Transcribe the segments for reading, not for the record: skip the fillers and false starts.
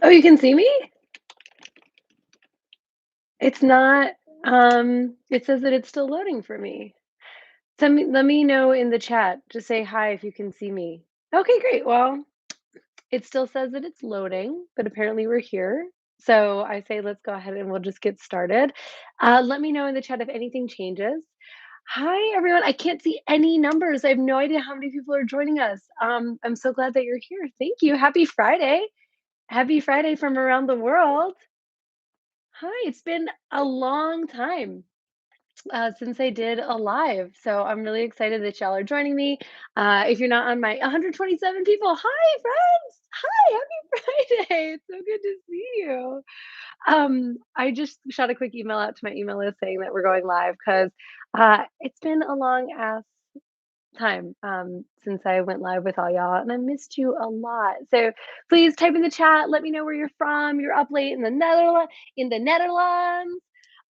Oh, you can see me? It's not, it says that it's still loading for me. Let me know in the chat. Just say hi if you can see me. Okay, great. Well, it still says that it's loading, but apparently we're here. So I say let's go ahead and we'll just get started. Let me know in the chat if anything changes. Hi, everyone. I can't see any numbers. I have no idea how many people are joining us. I'm so glad that you're here. Thank you. Happy Friday. Happy Friday from around the world. Hi, it's been a long time since I did a live. So I'm really excited that y'all are joining me. If you're not on my 127 people, hi, friends. Hi, happy Friday. It's so good to see you. I just shot a quick email out to my email list saying that we're going live because it's been a long ass time since I went live with all y'all, and I missed you a lot. So please type in the chat. Let me know where you're from. You're up late in the Netherlands. In the Netherlands.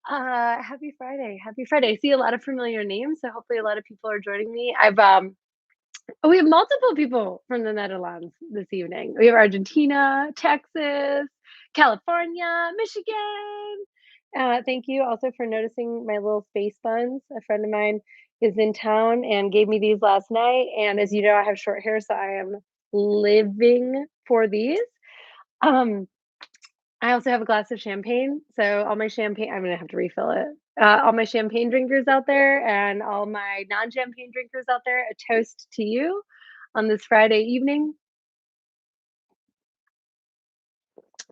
Happy Friday. Happy Friday. I see a lot of familiar names, so hopefully a lot of people are joining me. We have multiple people from the Netherlands this evening. We have Argentina, Texas, California, Michigan. Thank you also for noticing my little space buns. A friend of mine is in town and gave me these last night. And as you know, I have short hair, so I am living for these. Um, I also have a glass of champagne, so all my champagne I'm gonna have to refill it. All my champagne drinkers out there and all my non-champagne drinkers out there, a toast to you on this Friday evening.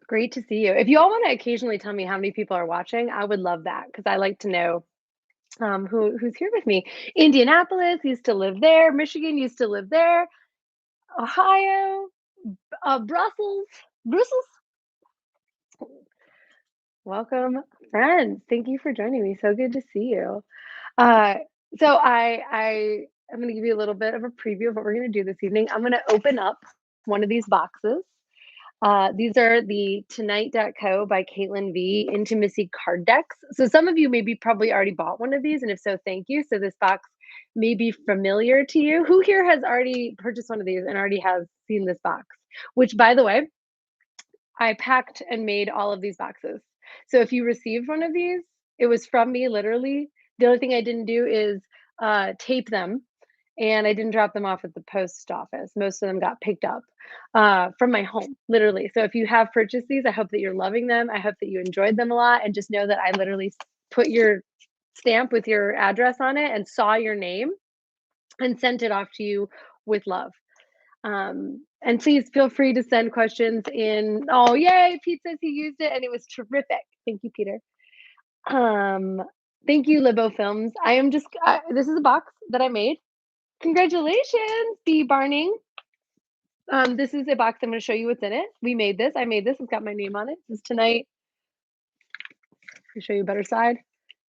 Great to see you. If you all wanna occasionally tell me how many people are watching, I would love that because I like to know, who's here with me. Indianapolis, used to live there. Michigan, used to live there. Ohio, Brussels. Welcome, friends. Thank you for joining me. So good to see you. Uh, so I'm gonna give you a little bit of a preview of what we're gonna do this evening. I'm gonna open up one of these boxes. These are the Tonight.co by Caitlin V intimacy card decks. So some of you maybe probably already bought one of these, and if so, thank you. So this box may be familiar to you. Who here has already purchased one of these and already has seen this box? Which, by the way, I packed and made all of these boxes. So if you received one of these, it was from me literally. The only thing I didn't do is tape them and I didn't drop them off at the post office. Most of them got picked up from my home, literally. So if you have purchased these, I hope that you're loving them. I hope that you enjoyed them a lot and just know that I literally put your stamp with your address on it and saw your name and sent it off to you with love. And please feel free to send questions in. Oh, yay! Pete says he used it and it was terrific. Thank you, Peter. Um, Thank you, Libo Films. This is a box that I made. Congratulations, B Barning. This is a box. I'm going to show you what's in it. We made this. I made this. It's got my name on it. This is Tonight. I'll show you a better side.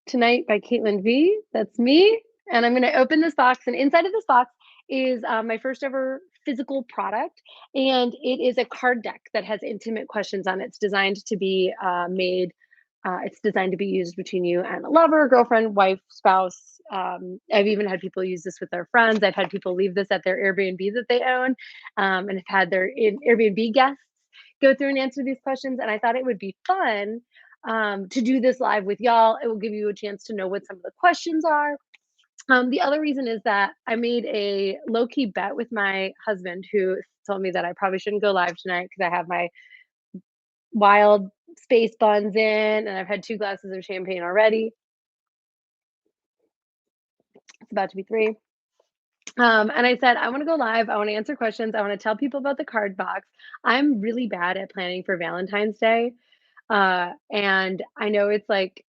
Tonight by Caitlin V. That's me. And I'm going to open this box. And inside of this box is my first ever physical product. And it is a card deck that has intimate questions on it. It's designed to be it's designed to be used between you and a lover, girlfriend, wife, spouse. I've even had people use this with their friends. I've had people leave this at their Airbnb that they own, and have had their Airbnb guests go through and answer these questions. And I thought it would be fun to do this live with y'all. It will give you a chance to know what some of the questions are. The other reason is that I made a low key bet with my husband, who told me that I probably shouldn't go live tonight because I have my wild space buns in and I've had 2 glasses of champagne already. It's about to be 3. And I said, I want to go live. I want to answer questions. I want to tell people about the card box. I'm really bad at planning for Valentine's Day. And I know it's like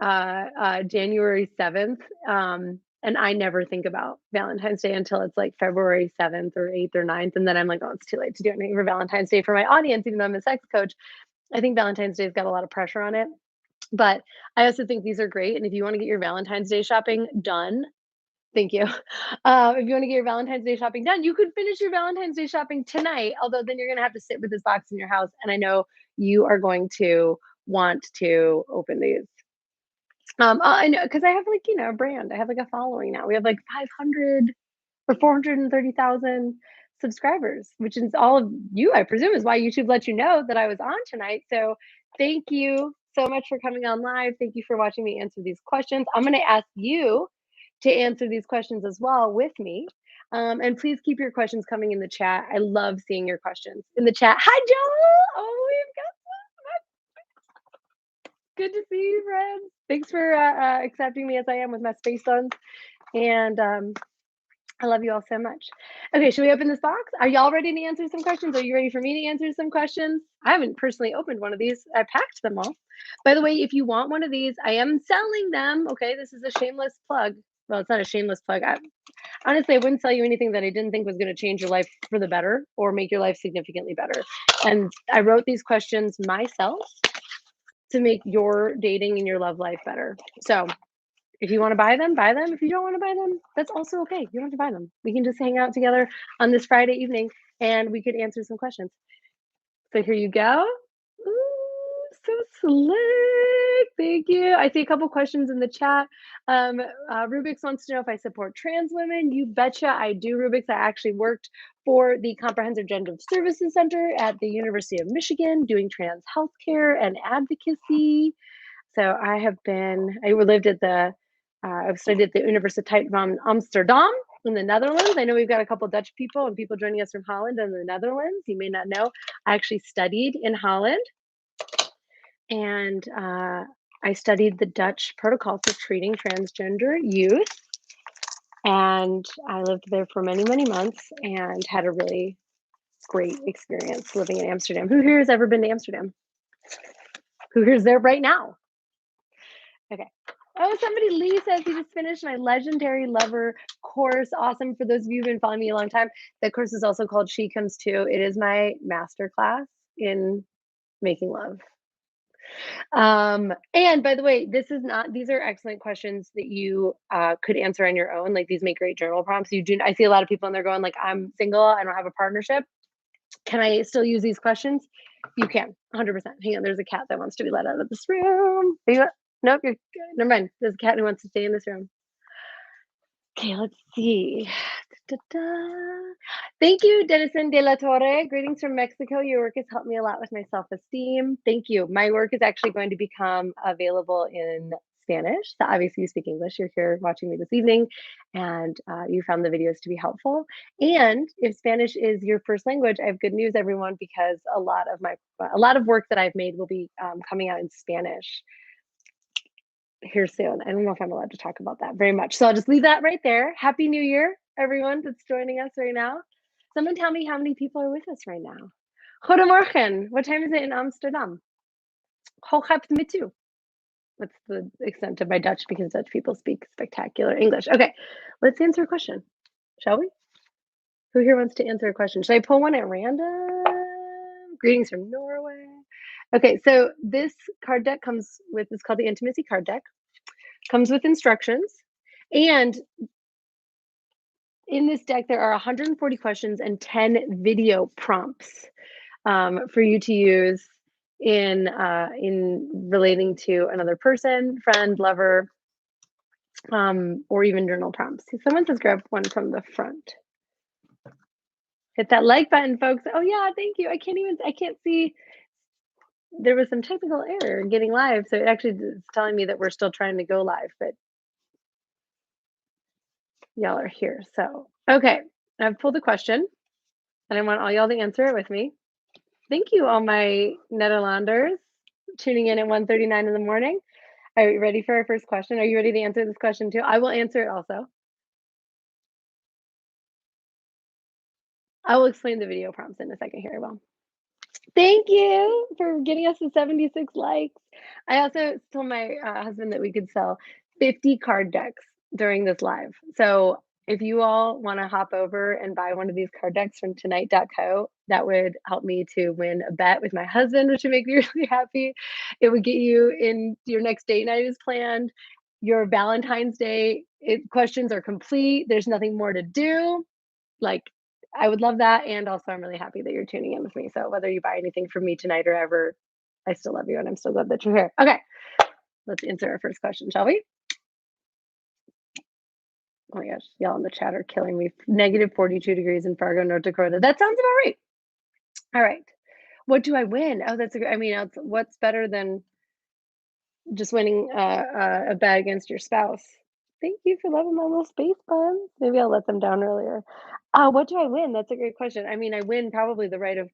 January 7th. And I never think about Valentine's Day until it's like February 7th or 8th or 9th. And then I'm like, oh, it's too late to do anything for Valentine's Day for my audience, even though I'm a sex coach. I think Valentine's Day's got a lot of pressure on it. But I also think these are great, and if you wanna get your Valentine's Day shopping done, thank you. If you wanna get your Valentine's Day shopping done, you could finish your Valentine's Day shopping tonight, although then you're gonna have to sit with this box in your house, and I know you are going to want to open these. I know, 'cause I have, like, a brand. I have, like, a following now. We have, like, 500 or 430,000 subscribers, which is all of you, I presume, is why YouTube let you know that I was on tonight. So thank you so much for coming on live. Thank you for watching me answer these questions. I'm going to ask you to answer these questions as well with me. And please keep your questions coming in the chat. I love seeing your questions in the chat. Hi, Joel. Oh, we've got good to see you, friends. Thanks for accepting me as I am with my space on. And I love you all so much. Okay, should we open this box? Are y'all ready to answer some questions? Are you ready for me to answer some questions? I haven't personally opened one of these. I packed them all. By the way, if you want one of these, I am selling them. Okay, this is a shameless plug. Well, it's not a shameless plug. Honestly, I wouldn't sell you anything that I didn't think was going to change your life for the better or make your life significantly better. And I wrote these questions myself to make your dating and your love life better. So if you want to buy them, buy them. If you don't want to buy them, that's also okay. You don't have to buy them. We can just hang out together on this Friday evening and we could answer some questions. So here you go. Ooh, so slick. Thank you. I see a couple questions in the chat. Rubix wants to know if I support trans women. You betcha I do, Rubix. I actually worked for the Comprehensive Gender Services Center at the University of Michigan doing trans healthcare and advocacy. So I lived at I've studied at the Universiteit van Amsterdam in the Netherlands. I know we've got a couple Dutch people and people joining us from Holland and the Netherlands. You may not know, I actually studied in Holland and I studied the Dutch protocol for treating transgender youth. And I lived there for many, many months and had a really great experience living in Amsterdam. Who here has ever been to Amsterdam? Who here's there right now? Okay. Oh, somebody, Lee says he just finished my Legendary Lover course. Awesome. For those of you who've been following me a long time, that course is also called She Comes Too. It is my master class in making love. And by the way, these are excellent questions that you could answer on your own. Like these make great journal prompts. I see a lot of people and they're going like, I'm single, I don't have a partnership. Can I still use these questions? You can, 100%. Hang on, there's a cat that wants to be let out of this room. Nope, you're good. Never mind. There's a cat who wants to stay in this room. Okay, let's see. Thank you, Denison de la Torre. Greetings from Mexico. Your work has helped me a lot with my self-esteem. Thank you. My work is actually going to become available in Spanish. So obviously you speak English. You're here watching me this evening and you found the videos to be helpful. And if Spanish is your first language, I have good news, everyone, because a lot of work that I've made will be coming out in Spanish here soon. I don't know if I'm allowed to talk about that very much. So I'll just leave that right there. Happy New Year, everyone that's joining us right now. Someone tell me how many people are with us right now. Goedemorgen. What time is it in Amsterdam? Hooghapt me too. What's the extent of my Dutch because Dutch people speak spectacular English. Okay, let's answer a question, shall we? Who here wants to answer a question? Should I pull one at random? Greetings from Norway. Okay, so this card deck it's called the Intimacy card deck. Comes with instructions. And in this deck, there are 140 questions and 10 video prompts for you to use in relating to another person, friend, lover, or even journal prompts. Someone says grab one from the front. Hit that like button, folks. Oh yeah, thank you. I can't see. There was some technical error in getting live, so it actually is telling me that we're still trying to go live, but y'all are here. So, okay, I've pulled a question, and I want all y'all to answer it with me. Thank you, all my Netherlanders tuning in at 1:39 in the morning. Are you ready for our first question? Are you ready to answer this question too? I will answer it also. I will explain the video prompts in a second here. I will. Thank you for getting us to 76 likes. I also told my husband that we could sell 50 card decks during this live. So If you all wanna hop over and buy one of these card decks from tonight.co, that would help me to win a bet with my husband, which would make me really happy. It would get you in your next date night is planned. Your Valentine's Day questions are complete. There's nothing more to do. Like, I would love that, and also I'm really happy that you're tuning in with me. So whether you buy anything from me tonight or ever, I still love you, and I'm so glad that you're here. Okay, let's answer our first question, shall we? Oh my gosh, y'all in the chat are killing me. Negative 42 degrees in Fargo, North Dakota. That sounds about right. All right. What do I win? Oh, that's a good, I mean, what's better than just winning a bet against your spouse? Thank you for loving my little space buns. Maybe I'll let them down earlier. What do I win? That's a great question. I mean, I win probably the right of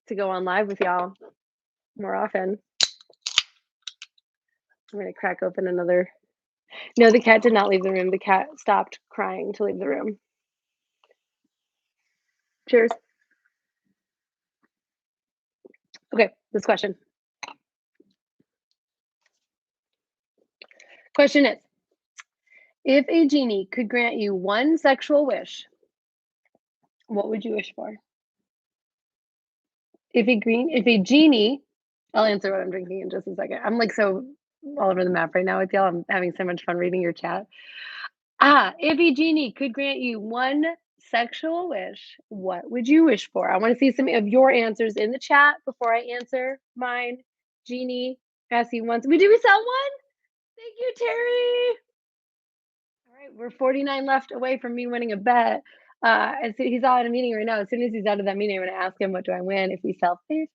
to go on live with y'all more often. I'm gonna crack open another. No, the cat did not leave the room. The cat stopped crying to leave the room. Cheers. Okay, this question. Question is, if a genie could grant you one sexual wish, what would you wish for? If a genie, I'll answer what I'm drinking in just a second. I'm like so all over the map right now with y'all. I'm having so much fun reading your chat. If a genie could grant you one sexual wish, what would you wish for? I want to see some of your answers in the chat before I answer mine. Genie, ask you once. We sell one? Thank you, Terry. All right, we're 49 left away from me winning a bet. He's out at a meeting right now. As soon as he's out of that meeting, I'm going to ask him, what do I win if we sell 50?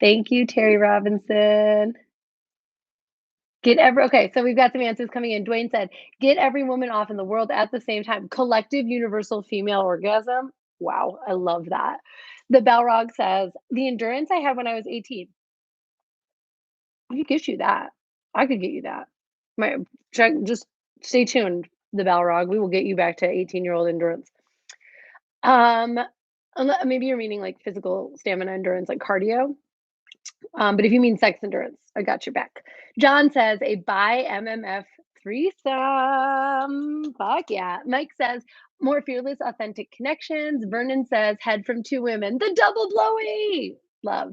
Thank you, Terry Robinson. Okay, so we've got some answers coming in. Dwayne said, get every woman off in the world at the same time. Collective universal female orgasm. Wow, I love that. The Balrog says, the endurance I had when I was 18. I could get you that. I could get you that. Just stay tuned, the Balrog. We will get you back to 18-year-old endurance. Um, maybe you're meaning like physical stamina endurance, like cardio. But if you mean sex endurance, I got your back. John says a bi MMF threesome. Fuck yeah. Mike says more fearless, authentic connections. Vernon says head from two women. The double blowy. Love.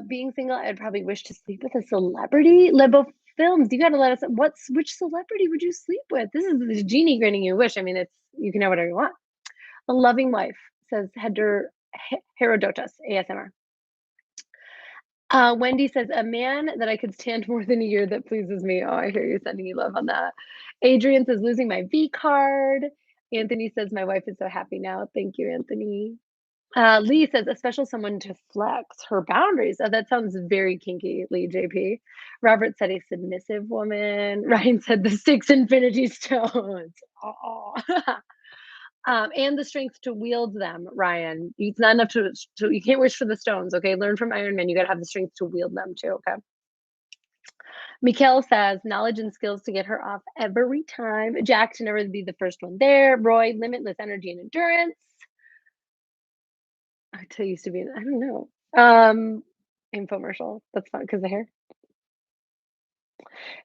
Being single, I'd probably wish to sleep with a celebrity. Lebo Films, you gotta let us. Which celebrity would you sleep with? This is the genie granting you a wish. I mean, you can have whatever you want. A loving wife, says Herodotus ASMR. Wendy says, a man that I could stand more than a year that pleases me. Oh, I hear you sending you love on that. Adrian says, losing my V card. Anthony says, my wife is so happy now. Thank you, Anthony. Lee says, a special someone to flex her boundaries. Oh, that sounds very kinky, Lee JP. Robert said, a submissive woman. Ryan said, the six infinity stones. Oh. And the strength to wield them, Ryan. It's not enough to you can't wish for the stones, okay? Learn from Iron Man. You got to have the strength to wield them too, okay? Mikhail says, knowledge and skills to get her off every time. Jack to never be the first one there. Roy, limitless energy and endurance. I used to be, I don't know. Infomercial. That's fun because of hair.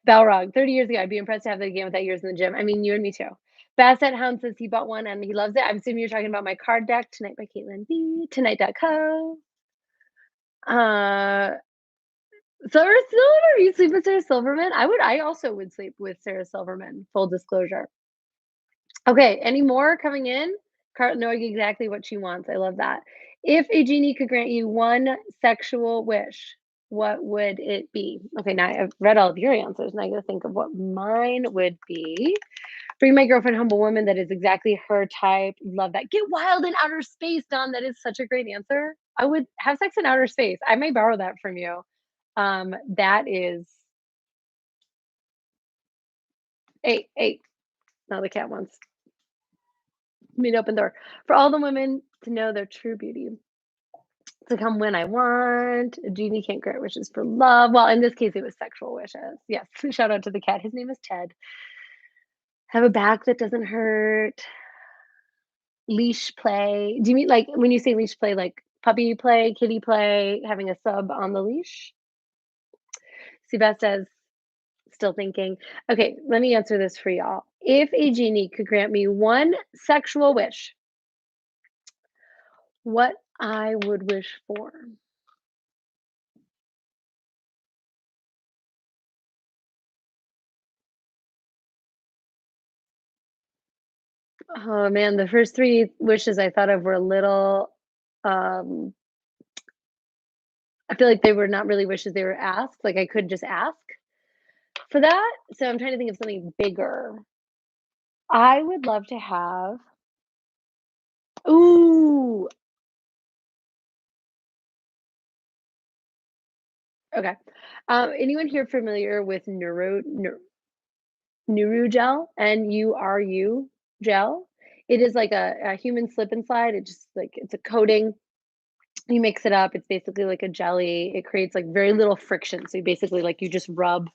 Balrog, 30 years ago, I'd be impressed to have that again with that years in the gym. I mean, you and me too. Bassett Hound says he bought one and he loves it. I'm assuming you're talking about my card deck, Tonight by Caitlin B, tonight.co. Sarah Silver, you sleep with Sarah Silverman? I also would sleep with Sarah Silverman, full disclosure. Okay, any more coming in? Knowing exactly what she wants. I love that. If a genie could grant you one sexual wish, what would it be? Okay, now I've read all of your answers, and I gotta think of what mine would be. Bring my girlfriend home a woman that is exactly her type. Love that. Get wild in outer space, Don. That is such a great answer. I would have sex in outer space. I may borrow that from you. That is 8. Now the cat wants me to open the door. For all the women to know their true beauty. To come when I want. A genie can't grant wishes for love. Well, in this case, it was sexual wishes. Yes. Shout out to the cat. His name is Ted. Have a back that doesn't hurt. Leash play. Do you mean like when you say leash play, like puppy play, kitty play, having a sub on the leash? Seabass says, still thinking. Okay, let me answer this for y'all. If a genie could grant me one sexual wish, what I would wish for. Oh man, the first 3 wishes I thought of were a little, um I feel like they were not really wishes, they were asks, like, I could just ask for that, so I'm trying to think of something bigger. I would love to have ooh, okay. Anyone here familiar with Nurugel? Nuru gel? It is like a human slip and slide, it just, like it's a coating. You mix it up, it's basically like a jelly. It creates, like, very little friction, so you basically, like, you just rub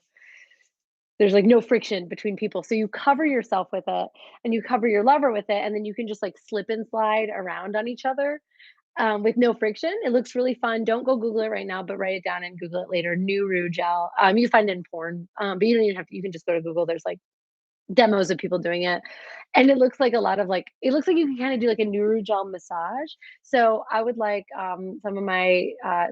there's, like, no friction between people, so you cover yourself with it, and you cover your lover with it, and then you can just, like, slip and slide around on each other, with no friction. It looks really fun. Don't go Google it right now, but write it down and Google it later. Nuru gel. You can find it in porn, but you don't even have to. You can just go to Google. There's like demos of people doing it, and it looks like a lot of like. It looks like you can kind of do like a Nuru gel massage. So I would like some of my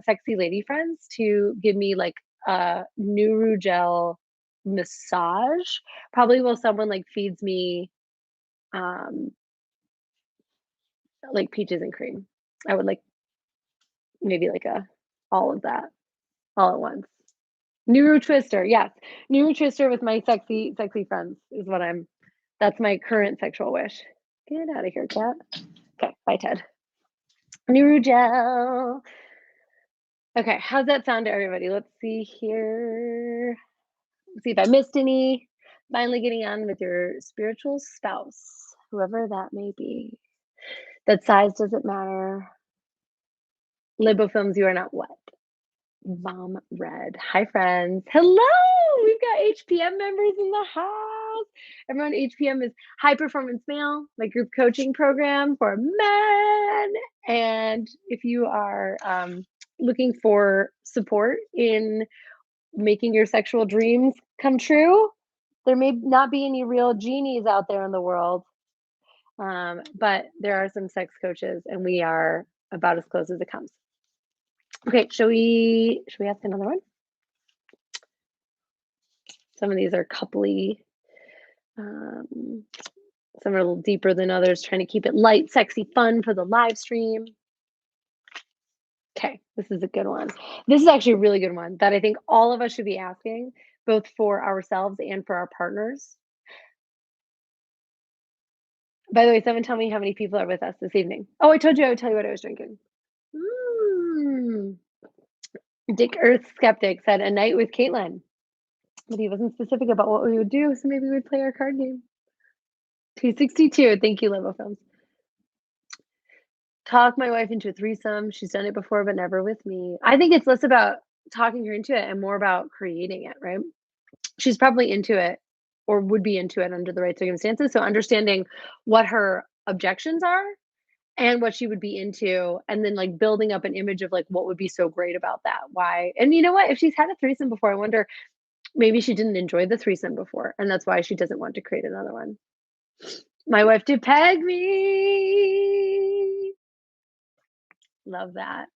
sexy lady friends to give me like a Nuru gel massage. Probably while someone like feeds me um, like peaches and cream. I would like maybe like a all of that all at once. Neuro Twister, yes. Neuro Twister with my sexy friends is what I'm that's my current sexual wish. Get out of here, cat. Okay, bye, Ted. Neuro gel. Okay, how's that sound to everybody? Let's see here. Let's see if I missed any. Finally getting on with your spiritual spouse, whoever that may be. That size doesn't matter. Libo films, you are not what? Mom Red. Hi, friends. Hello. We've got HPM members in the house. Everyone, HPM is High Performance Male, my group coaching program for men. And if you are looking for support in making your sexual dreams come true, there may not be any real genies out there in the world, but there are some sex coaches, and we are about as close as it comes. Okay, should we ask another one? Some of these are coupley. Um, some are a little deeper than others, trying to keep it light, sexy, fun for the live stream. Okay, this is a good one. This is actually a really good one that I think all of us should be asking, both for ourselves and for our partners. By the way, someone tell me how many people are with us this evening. Oh, I told you I would tell you what I was drinking. Mm. Dick Earth Skeptic said a night with Caitlin, but he wasn't specific about what we would do, so maybe we'd play our card game. 262. Thank you, Limo Films. Talk my wife into a threesome. She's done it before, but never with me. I think it's less about talking her into it and more about creating it, right? She's probably into it or would be into it under the right circumstances. So understanding what her objections are and what she would be into, and then like building up an image of like what would be so great about that. Why? And you know what? If she's had a threesome before, I wonder maybe she didn't enjoy the threesome before, and that's why she doesn't want to create another one. My wife to peg me. Love that.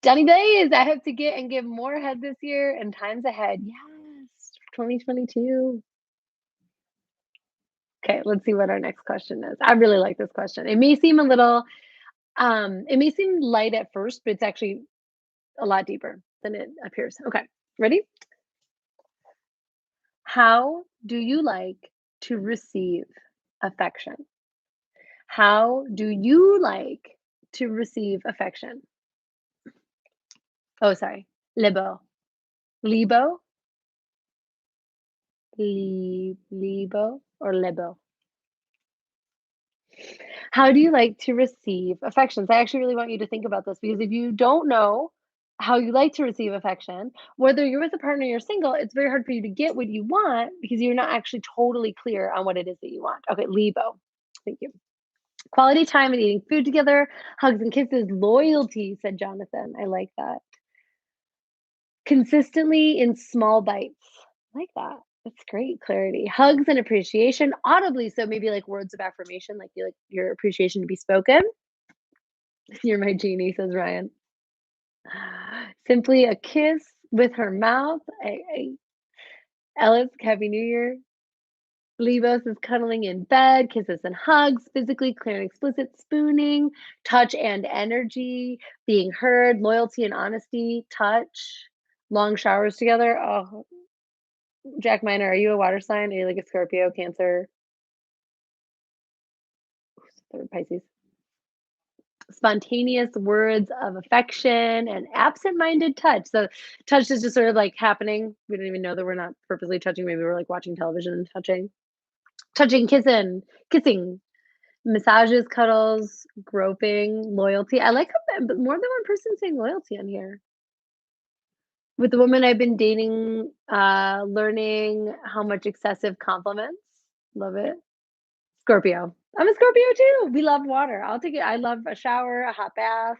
Johnny Blaze, I hope to get and give more head this year and times ahead. Yes, 2022. Okay, let's see what our next question is. I really like this question. It may seem a little, it may seem light at first, but it's actually a lot deeper than it appears. Okay, ready? How do you like to receive affection? How do you like to receive affection? Oh, sorry. Libo. Libo? Libo or Libo? How do you like to receive affections? I actually really want you to think about this because if you don't know how you like to receive affection, whether you're with a partner or you're single, it's very hard for you to get what you want because you're not actually totally clear on what it is that you want. Okay, Libo. Thank you. Quality time and eating food together, hugs and kisses, loyalty, said Jonathan. I like that. Consistently in small bites. I like that. That's great clarity. Hugs and appreciation audibly, so maybe like words of affirmation, like you like your appreciation to be spoken. You're my genie, says Ryan. Simply a kiss with her mouth. Ellis, Happy New Year. Lebos is cuddling in bed, kisses and hugs, physically clear and explicit spooning, touch and energy, being heard, loyalty and honesty, touch, long showers together. Oh, Jack Miner, are you a water sign? Are you like a Scorpio, Cancer, or Pisces? Spontaneous words of affection and absent-minded touch. So touch is just sort of like happening. We don't even know that we're not purposely touching. Maybe we're like watching television and touching. Touching, kissing, massages, cuddles, groping, loyalty. I like how more than one person saying loyalty on here. With the woman I've been dating, learning how much excessive compliments. Love it. Scorpio. I'm a Scorpio too. We love water. I'll take it. I love a shower, a hot bath,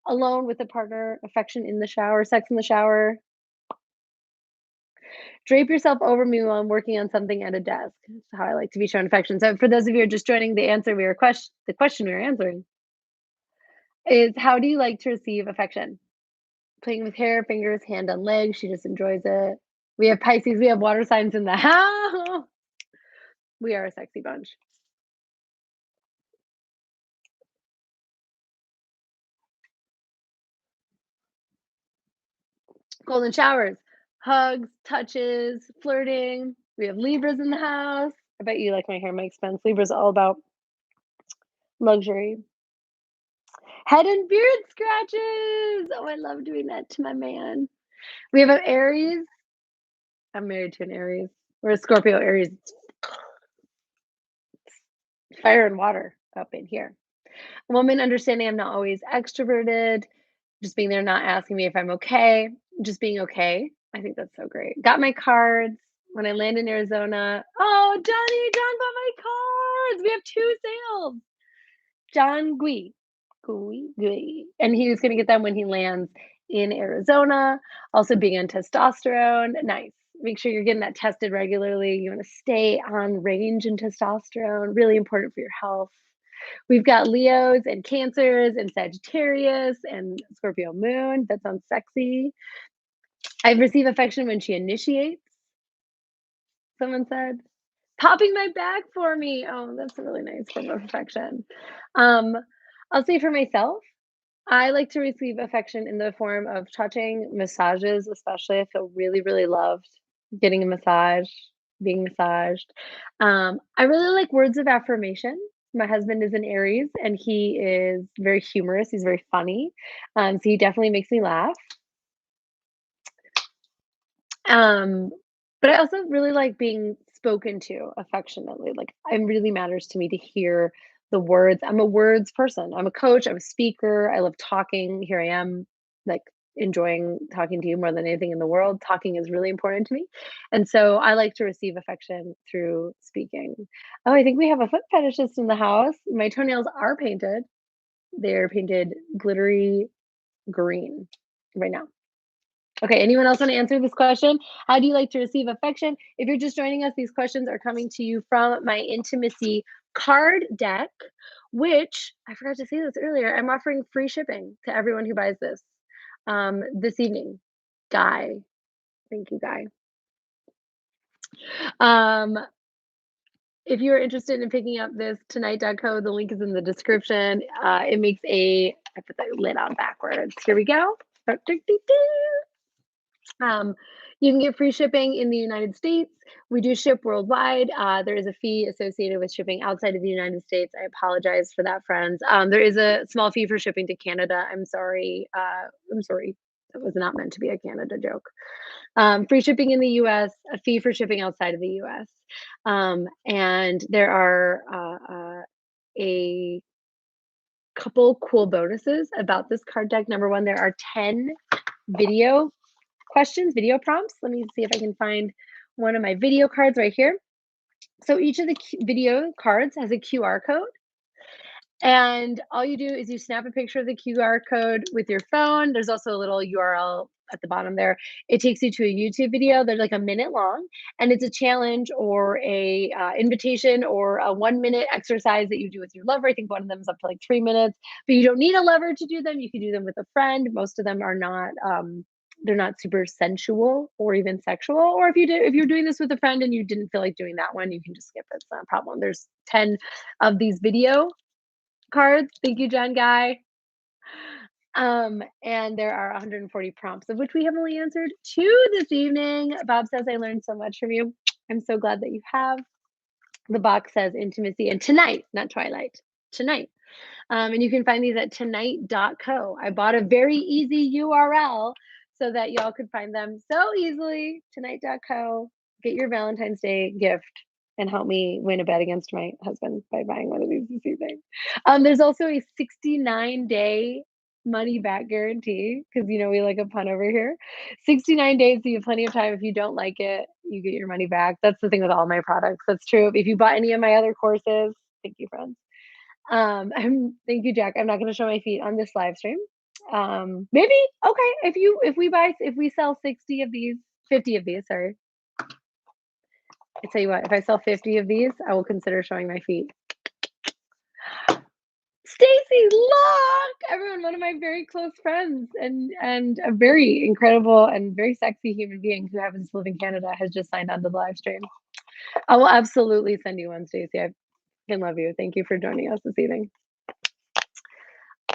alone with a partner, affection in the shower, sex in the shower. Drape yourself over me while I'm working on something at a desk. That's how I like to be shown affection. So for those of you who are just joining, the question we were answering is, how do you like to receive affection? Playing with hair, fingers, hand on leg. She just enjoys it. We have Pisces. We have water signs in the house. We are a sexy bunch. Golden showers, hugs, touches, flirting. We have Libras in the house. I bet you like my hair, my expense. Libra's all about luxury. Head and beard scratches. Oh, I love doing that to my man. We have an Aries. I'm married to an Aries. We're a Scorpio Aries. Fire and water up in here. A woman understanding I'm not always extroverted, just being there, not asking me if I'm okay, just being okay. I think that's so great. Got my cards when I land in Arizona. Oh, John bought my cards. We have 2 sales. John Gui. And he was gonna get them when he lands in Arizona. Also being on testosterone. Nice. Make sure you're getting that tested regularly. You wanna stay on range in testosterone, really important for your health. We've got Leos and Cancers and Sagittarius and Scorpio moon. That sounds sexy. I receive affection when she initiates, someone said. Popping my back for me. Oh, that's a really nice form of affection. Um, I'll say for myself, I like to receive affection in the form of touching, massages, especially. I feel really, really loved getting a massage, being massaged. I really like words of affirmation. My husband is an Aries and he is very humorous. He's very funny. So he definitely makes me laugh. Um, but I also really like being spoken to affectionately. Like, it really matters to me to hear the words. I'm a words person. I'm a coach, I'm a speaker. I love talking. Here I am, like, enjoying talking to you more than anything in the world. Talking is really important to me. And so I like to receive affection through speaking. Oh, I think we have a foot fetishist in the house. My toenails are painted. They're painted glittery green right now. Okay, anyone else want to answer this question? How do you like to receive affection? If you're just joining us, these questions are coming to you from my intimacy card deck, which I forgot to say this earlier. I'm offering free shipping to everyone who buys this evening. Guy, thank you, Guy. Um, if you're interested in picking up this tonight.co, the link is in the description. It makes I put that lid on backwards. Here we go. Um, you can get free shipping in the United States. We do ship worldwide. There is a fee associated with shipping outside of the United States. I apologize for that, friends. There is a small fee for shipping to Canada. I'm sorry. I'm sorry. That was not meant to be a Canada joke. Free shipping in the US, a fee for shipping outside of the US. And there are a couple cool bonuses about this card deck. Number one, there are 10 video questions, video prompts. Let me see if I can find one of my video cards right here. So each of the video cards has a QR code. And all you do is you snap a picture of the QR code with your phone. There's also a little URL at the bottom there. It takes you to a YouTube video. They're like a minute long, and it's a challenge or a invitation or a 1 minute exercise that you do with your lover. I think one of them is up to like 3 minutes, but you don't need a lover to do them. You can do them with a friend. Most of them are not. They're not super sensual or even sexual. Or if you're doing this with a friend and you didn't feel like doing that one, you can just skip it. It's not a problem. There's 10 of these video cards. Thank you, John Guy. And there are 140 prompts, of which we have only answered two this evening. Bob says, I learned so much from you. I'm so glad that you have. The box says intimacy and tonight, not twilight, tonight. And you can find these at tonight.co. I bought a very easy URL so that y'all could find them so easily. Tonight.co. Get your Valentine's Day gift and help me win a bet against my husband by buying one of these this evening. There's also a 69-day money back guarantee because we like a pun over here. 69 days, so you have plenty of time. If you don't like it, you get your money back. That's the thing with all my products. That's true. If you bought any of my other courses, thank you, friends. Thank you, Jack. I'm not going to show my feet on this live stream. Maybe okay if we sell 60 of these, 50 of these. Sorry, I tell you what, if I sell 50 of these, I will consider showing my feet. Stacy, look, everyone, one of my very close friends and a very incredible and very sexy human being who happens to live in Canada has just signed on to the live stream. I will absolutely send you one, Stacy. I can love you. Thank you for joining us this evening.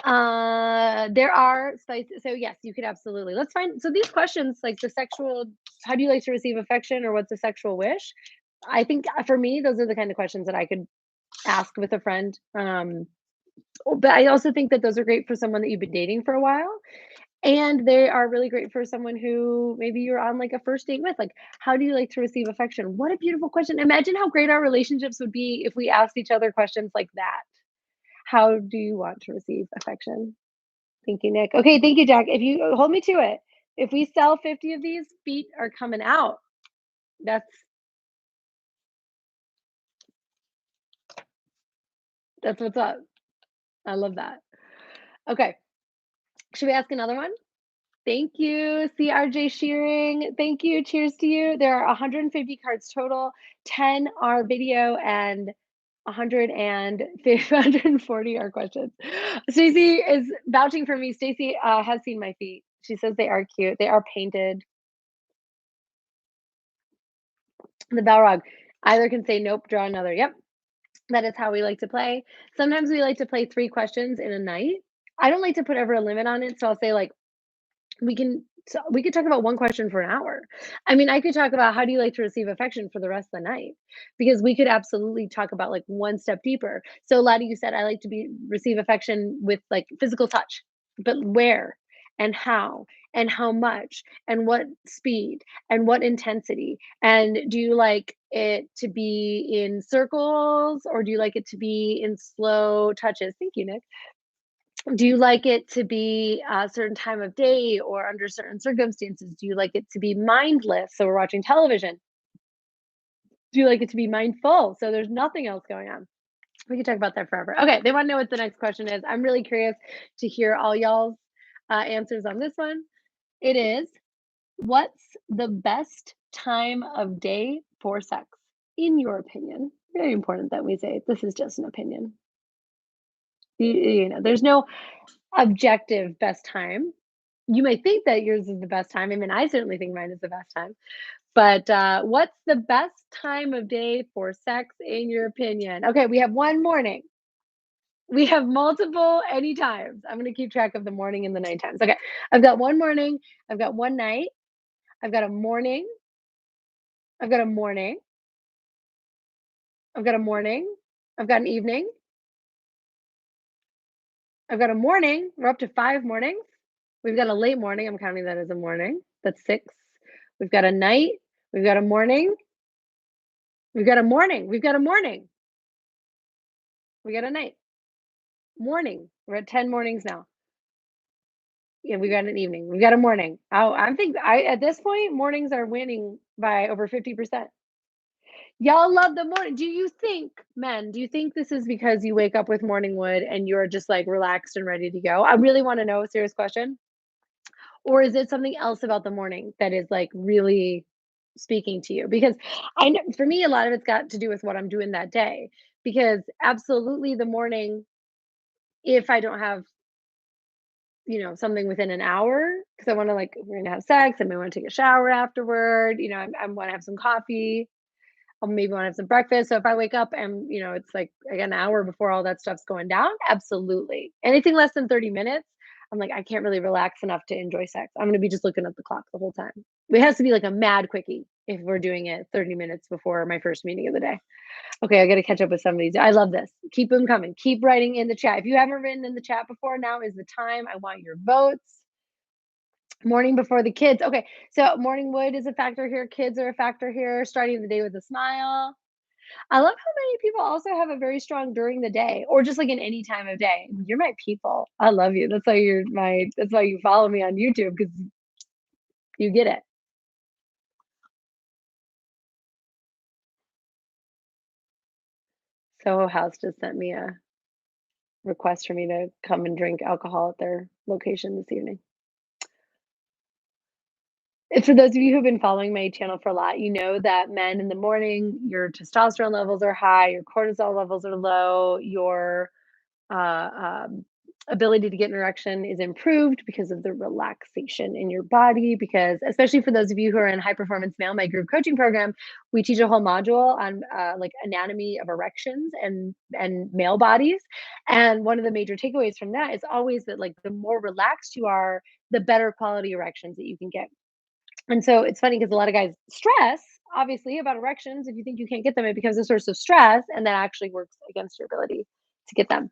There are spices. So yes, you could absolutely. Let's find. So these questions, like the sexual, how do you like to receive affection, or what's a sexual wish? I think for me, those are the kind of questions that I could ask with a friend. But I also think that those are great for someone that you've been dating for a while, and they are really great for someone who maybe you're on like a first date with. Like, how do you like to receive affection? What a beautiful question. Imagine how great our relationships would be if we asked each other questions like that. How do you want to receive affection? Thank you, Nick. Okay, thank you, Jack. If you hold me to it, if we sell 50 of these, feet are coming out. That's what's up. I love that. Okay, should we ask another one? Thank you, CRJ Shearing. Thank you. Cheers to you. There are 150 cards total. 10 are video and 140 are questions. Stacey is vouching for me. Stacey has seen my feet. She says they are cute. They are painted. The Balrog. Either can say nope, draw another. Yep. That is how we like to play. Sometimes we like to play 3 questions in a night. I don't like to put ever a limit on it, so I'll say, like, we could talk about one question for an hour. I mean, I could talk about how do you like to receive affection for the rest of the night, because we could absolutely talk about, like, one step deeper. So, Laddie, you said, "I like to be receive affection with, like, physical touch," but where and how much and what speed and what intensity, and do you like it to be in circles or do you like it to be in slow touches? Thank you, Nick. Do you like it to be a certain time of day or under certain circumstances? Do you like it to be mindless? So we're watching television. Do you like it to be mindful? So there's nothing else going on. We could talk about that forever. Okay, they want to know what the next question is. I'm really curious to hear all y'all's answers on this one. It is, what's the best time of day for sex, in your opinion? Very important that we say this is just an opinion. There's no objective best time. You may think that yours is the best time. I mean, I certainly think mine is the best time. But what's the best time of day for sex in your opinion? Okay, we have one morning. We have multiple any times. I'm going to keep track of the morning and the night times. Okay, I've got one morning. I've got one night. I've got a morning. I've got a morning. I've got a morning. I've got an evening. I've got a morning. We're up to 5 mornings. We've got a late morning. I'm counting that as a morning. That's 6. We've got a night. We've got a morning. We've got a morning. We've got a morning. We got a night. Morning. We're at 10 mornings now. Yeah, we got an evening. We got a morning. I at this point, mornings are winning by over 50%. Y'all love the morning. Do you think, men, do you think this is because you wake up with morning wood and you're just like relaxed and ready to go? I really want to know, a serious question. Or is it something else about the morning that is like really speaking to you? Because I know for me, a lot of it's got to do with what I'm doing that day. Because absolutely the morning, if I don't have, something within an hour, because I want to like, we're gonna have sex, I may want to take a shower afterward, I want to have some coffee, I'll maybe want to have some breakfast. So if I wake up and, it's like an hour before all that stuff's going down, absolutely. Anything less than 30 minutes, I'm like, I can't really relax enough to enjoy sex. I'm going to be just looking at the clock the whole time. It has to be like a mad quickie if we're doing it 30 minutes before my first meeting of the day. Okay, I got to catch up with some of these. I love this. Keep them coming. Keep writing in the chat. If you haven't written in the chat before, now is the time. I want your votes. Morning before the kids. Okay, so morning wood is a factor here. Kids are a factor here. Starting the day with a smile. I love how many people also have a very strong during the day or just like in any time of day. You're my people. I love you. That's why you follow me on YouTube because you get it. Soho House just sent me a request for me to come and drink alcohol at their location this evening. And for those of you who've been following my channel for a lot, you know that men in the morning, your testosterone levels are high, your cortisol levels are low, your uh, um, ability to get an erection is improved because of the relaxation in your body. Because, especially for those of you who are in High Performance Male, my group coaching program, we teach a whole module on like anatomy of erections and male bodies. And one of the major takeaways from that is always that like the more relaxed you are, the better quality erections that you can get. And so it's funny because a lot of guys stress, obviously, about erections. If you think you can't get them, it becomes a source of stress, and that actually works against your ability to get them.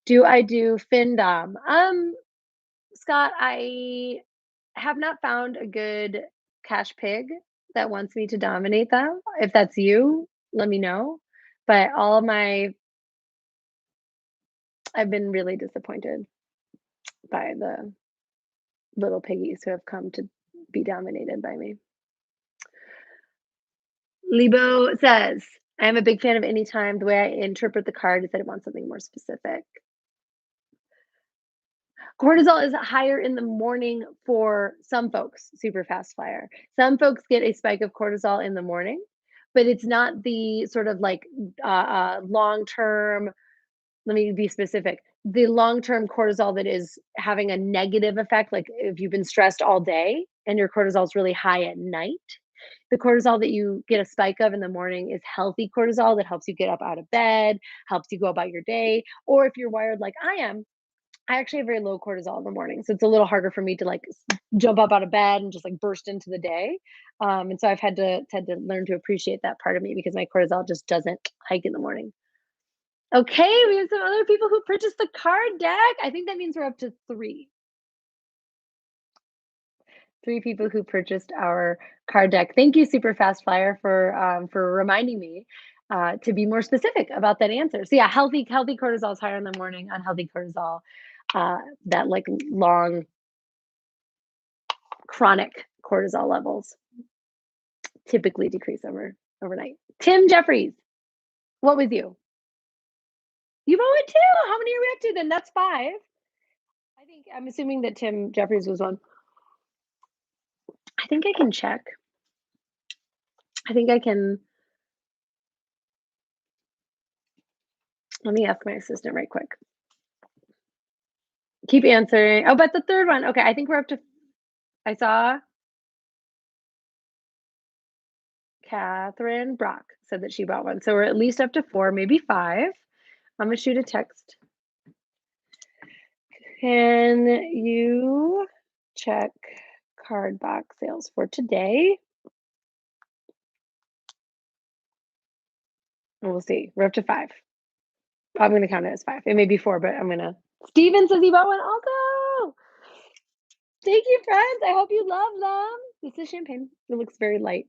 Do I do FinDom? Scott, I have not found a good cash pig that wants me to dominate them. If that's you, let me know. But I've been really disappointed by the little piggies who have come to be dominated by me. Lebo says, I am a big fan of Anytime. The way I interpret the card is that it wants something more specific. Cortisol is higher in the morning for some folks, super fast flyer. Some folks get a spike of cortisol in the morning, but it's not the sort of like long term. Let me be specific. The long term cortisol that is having a negative effect, like if you've been stressed all day and your cortisol is really high at night, the cortisol that you get a spike of in the morning is healthy cortisol that helps you get up out of bed, helps you go about your day. Or if you're wired like I am, I actually have very low cortisol in the morning, so it's a little harder for me to like jump up out of bed and just like burst into the day. And so I've had to learn to appreciate that part of me because my cortisol just doesn't hike in the morning. Okay, we have some other people who purchased the card deck. I think that means we're up to three. Three people who purchased our card deck. Thank you, Super Fast Flyer, for reminding me to be more specific about that answer. So yeah, healthy cortisol is higher in the morning. Unhealthy cortisol, that like long chronic cortisol levels typically decrease overnight. Tim Jeffries, what was you? You voted two. How many are we up to then? That's five. I'm assuming that Tim Jeffries was one. I think I can check. I think I can. Let me ask my assistant right quick. Keep answering. Oh, but the third one. Okay, I think we're up to. I saw Catherine Brock said that she bought one. So we're at least up to four, maybe five. I'm going to shoot a text. Can you check card box sales for today? And we'll see. We're up to five. I'm going to count it as five. It may be four, but I'm going to. Steven says he bought one also. Thank you, friends. I hope you love them. This is champagne. It looks very light.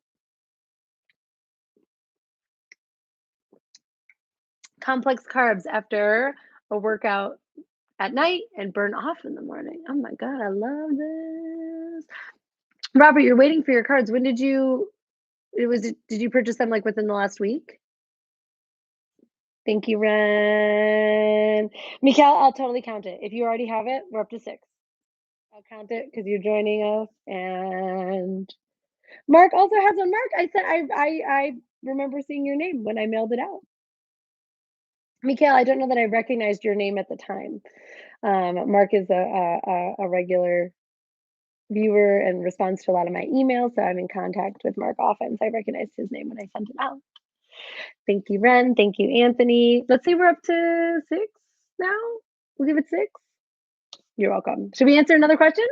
Complex carbs after a workout at night and burn off in the morning. Oh my God, I love this. Robert, you're waiting for your cards. When did you Did you purchase them, like, within the last week? Thank you, Ren. Mikhail, I'll totally count it. If you already have it, we're up to 6. I'll count it because 'cause you're joining us, and Mark also has one. Mark, I said I remember seeing your name when I mailed it out. Mikhail, I don't know that I recognized your name at the time. Mark is a regular viewer and responds to a lot of my emails, so I'm in contact with Mark often, so I recognized his name when I sent it out. Thank you, Ren. Thank you, Anthony. Let's say we're up to 6 now. We'll give it 6. You're welcome. Should we answer another question?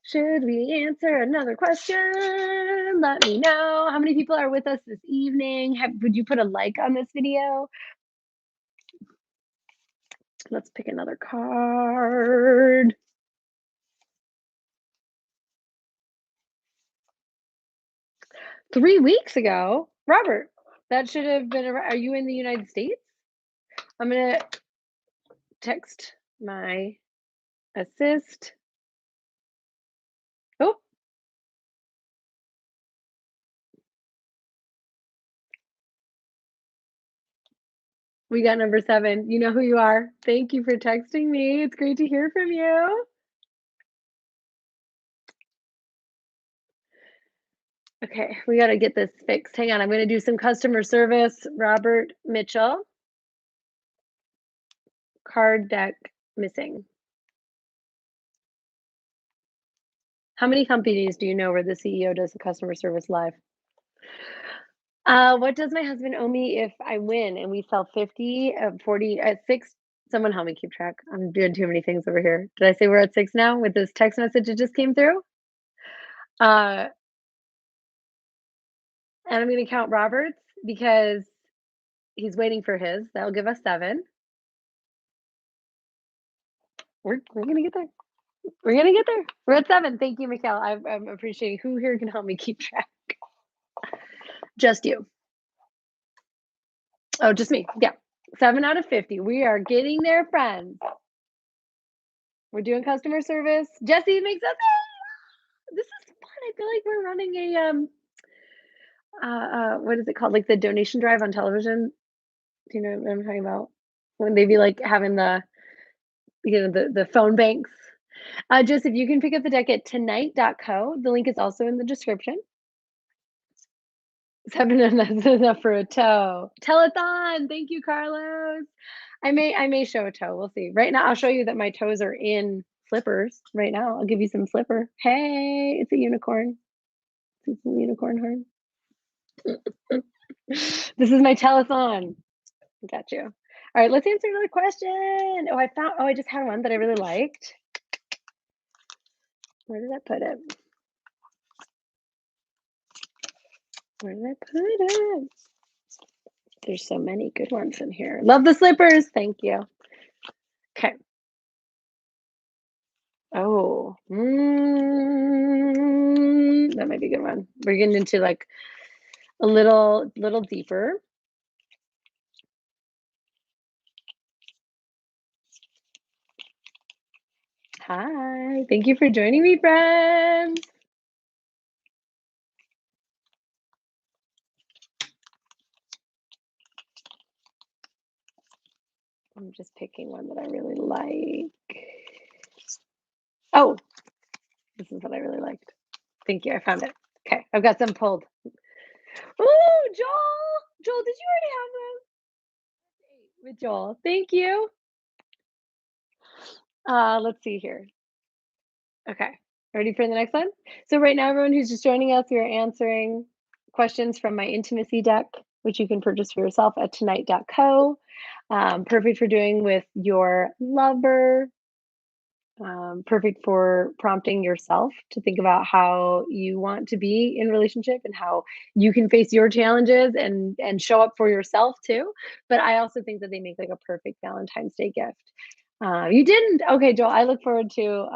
Should we answer another question? Let me know. How many people are with us this evening? Would you put a like on this video? Let's pick another card. Three weeks ago, Robert, that should have been. Are you in the United States? I'm gonna text my assist. Oh, we got number 7. You know who you are. Thank you for texting me. It's great to hear from you. Okay, we got to get this fixed. Hang on, I'm going to do some customer service. Robert Mitchell, card deck missing. How many companies do you know where the CEO does the customer service live? What does my husband owe me if I win and we sell 50, 40, at 6? Someone help me keep track. I'm doing too many things over here. Did I say we're at 6 now with this text message that just came through? Uh, and I'm going to count Robert's because he's waiting for his. That'll give us 7. We're going to get there. We're going to get there. We're at 7. Thank you, Mikhail. I'm appreciating who here can help me keep track. Just you. Oh, just me. Yeah. 7 out of 50. We are getting there, friends. We're doing customer service. Jesse makes us. This is fun. I feel like we're running a what is it called? Like the donation drive on television. Do you know what I'm talking about? When they be like having the phone banks. Joseph, you can pick up the deck at tonight.co. The link is also in the description. 7 and that's enough for a toe. Telethon. Thank you, Carlos. I may show a toe. We'll see. Right now, I'll show you that my toes are in slippers. Right now, I'll give you some slipper. Hey, it's a unicorn. It's a unicorn horn. This is my telethon. Got you. All right, let's answer another question. I just had one that I really liked. Where did I put it? Where did I put it? There's so many good ones in here. Love the slippers. Thank you. Okay. Oh, that might be a good one. We're getting into like a little deeper. Hi, thank you for joining me, friends. I'm just picking one that I really like. Oh, this is what I really liked. Thank you. I found it. Okay, I've got some pulled. Oh, Joel! Joel, did you already have them? With Joel. Thank you. Let's see here. Okay, ready for the next one? So right now, everyone who's just joining us, we are answering questions from my intimacy deck, which you can purchase for yourself at tonight.co. Perfect for doing with your lover. Perfect for prompting yourself to think about how you want to be in relationship and how you can face your challenges and show up for yourself too. But I also think that they make like a perfect Valentine's Day gift. You didn't? Okay, Joel. I look forward to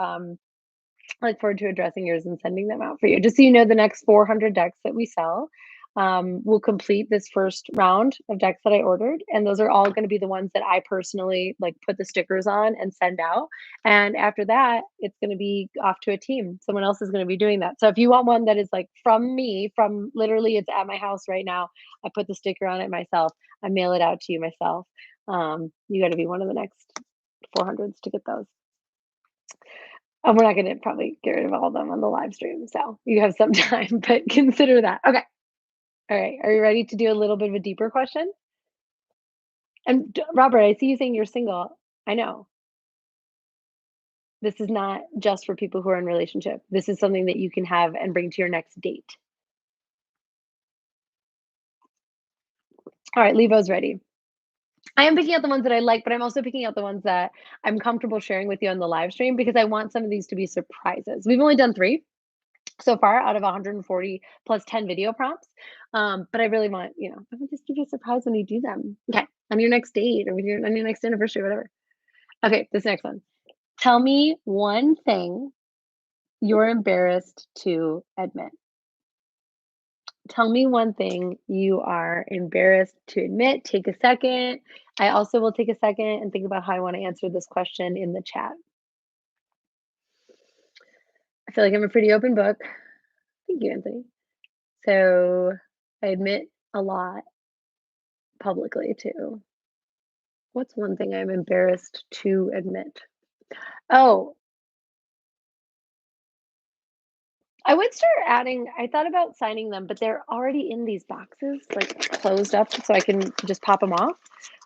addressing yours and sending them out for you. Just so you know, the next 400 decks that we sell, will complete this first round of decks that I ordered, and those are all going to be the ones that I personally like put the stickers on and send out. And after that, it's going to be off to a team. Someone else is going to be doing that. So if you want one that is like from me, from literally it's at my house right now, I put the sticker on it myself. I mail it out to you myself. You got to be one of the next 400s to get those. And we're not going to probably get rid of all of them on the live stream. So you have some time, but consider that. Okay. All right. Are you ready to do a little bit of a deeper question? And Robert, I see you saying you're single. I know. This is not just for people who are in relationship. This is something that you can have and bring to your next date. All right, Levo's ready. I am picking out the ones that I like, but I'm also picking out the ones that I'm comfortable sharing with you on the live stream because I want some of these to be surprises. We've only done 3 so far out of 140 plus 10 video prompts. But I really want, I want this to be a surprise when you do them. Okay. On your next date or on your next anniversary, whatever. Okay, this next one. Tell me one thing you're embarrassed to admit. Tell me one thing you are embarrassed to admit. Take a second. I also will take a second and think about how I want to answer this question in the chat. I feel like I'm a pretty open book. Thank you, Anthony. So I admit a lot publicly too. What's one thing I'm embarrassed to admit? Oh, I would start adding, I thought about signing them, but they're already in these boxes, like closed up, so I can just pop them off.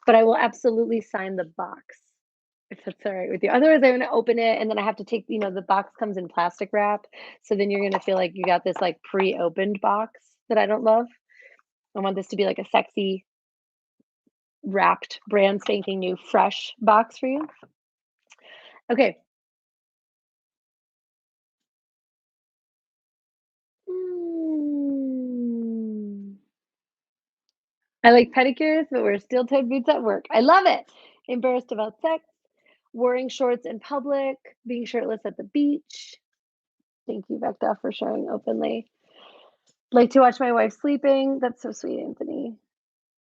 But I will absolutely sign the box if that's all right with you. Otherwise, I'm going to open it and then I have to take, the box comes in plastic wrap. So then you're going to feel like you got this like pre opened box that I don't love. I want this to be like a sexy, wrapped, brand spanking new, fresh box for you. Okay. Mm. I like pedicures, but wear steel-toed boots at work. I love it. Embarrassed about sex, wearing shorts in public, being shirtless at the beach. Thank you, Vecta, for sharing openly. Like to watch my wife sleeping. That's so sweet, Anthony.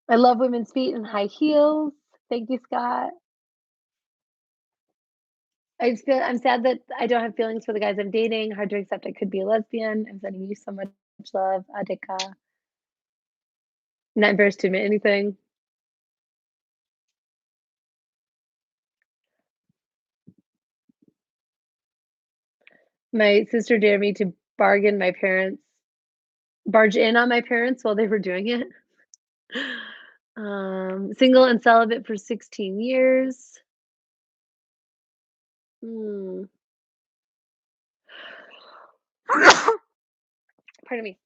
I love women's feet and high heels. Thank you, Scott. I'm sad that I don't have feelings for the guys I'm dating. Hard to accept I could be a lesbian. I'm sending you so much love, Adika. Not embarrassed to admit anything. My sister dared me to barge in on my parents while they were doing it. Single and celibate for 16 years. Hmm. Pardon me.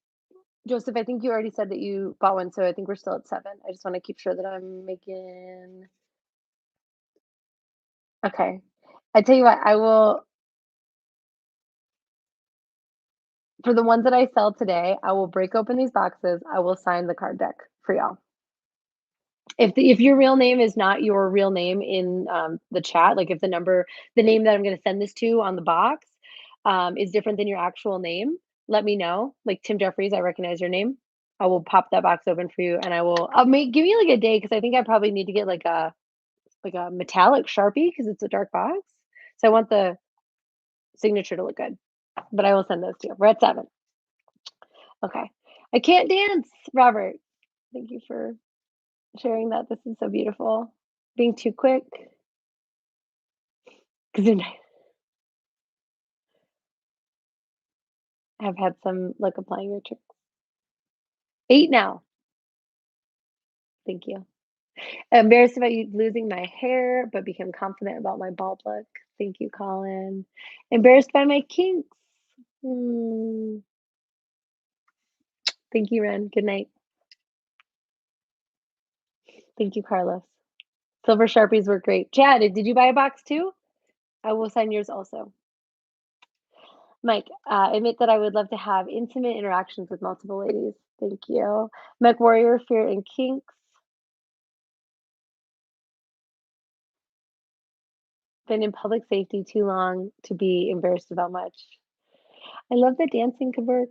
Joseph, I think you already said that you bought one, so I think we're still at 7. I just want to keep sure that I'm making. Okay. I tell you what, I will, for the ones that I sell today, I will break open these boxes. I will sign the card deck for y'all. If your real name is not your real name in the chat, like if the name that I'm going to send this to on the box is different than your actual name, let me know. Like Tim Jeffries, I recognize your name. I will pop that box open for you, and I'll make give me like a day because I think I probably need to get like a metallic Sharpie because it's a dark box. So I want the signature to look good, but I will send those to you. We're at 7. Okay. I can't dance, Robert. Thank you for sharing that. This is so beautiful. Being too quick. Because I've had some luck applying your tricks. 8 now. Thank you. Embarrassed about you losing my hair, but become confident about my bald look. Thank you, Colin. Embarrassed by my kinks. Hmm. Thank you, Ren. Good night. Thank you, Carlos. Silver Sharpies were great. Chad, did you buy a box too? I will sign yours also. Mike, admit that I would love to have intimate interactions with multiple ladies. Thank you. Mech Warrior, Fear and Kinks. Been in public safety too long to be embarrassed about much. I love that dancing could work.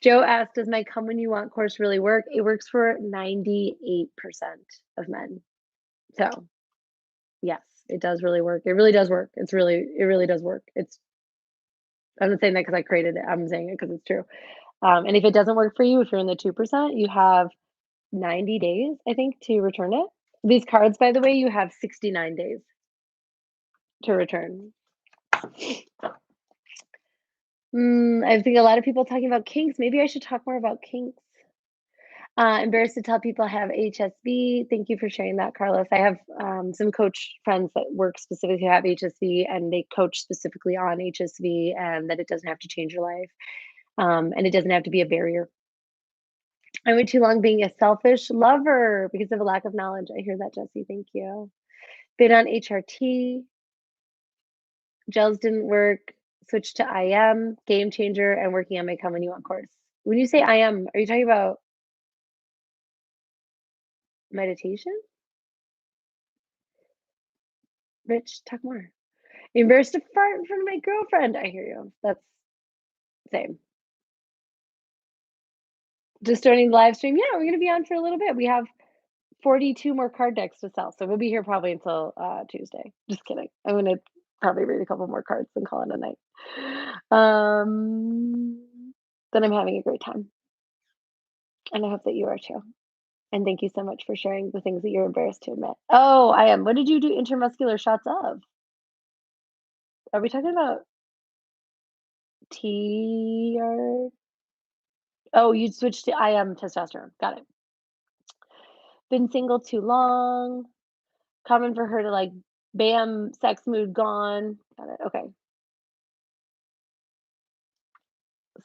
Joe asked, "Does my come when you want course really work?" It works for 98% of men. So, yes, it does really work. It really does work. It really does work. I'm not saying that because I created it. I'm saying it because it's true. And if it doesn't work for you, if you're in the 2%, you have 90 days, I think, to return it. These cards, by the way, you have 69 days to return. I think a lot of people talking about kinks. Maybe I should talk more about kinks. Embarrassed to tell people I have HSV. Thank you for sharing that, Carlos. I have some coach friends that work specifically who have HSV, and they coach specifically on HSV, and that it doesn't have to change your life, and it doesn't have to be a barrier. I went too long being a selfish lover because of a lack of knowledge. I hear that, Jesse. Thank you. Been on HRT. Gels didn't work. Switched to IM, game changer, and working on my Come When You Want course. When you say IM, are you talking about meditation? Rich, talk more. Embarrassed to fart in front of my girlfriend. I hear you. That's same. Just starting the live stream. Yeah, we're gonna be on for a little bit. We have 42 more card decks to sell, so we'll be here probably until Tuesday. Just kidding. I'm gonna probably read a couple more cards and call it a night. Um, then I'm having a great time, and I hope that you are too. And thank you so much for sharing the things that you're embarrassed to admit. Oh, I am. What did you do intramuscular shots of? Are we talking about T or oh, you switched to IM testosterone. Got it. Been single too long. Common for her to like, bam, sex mood gone. Got it. Okay.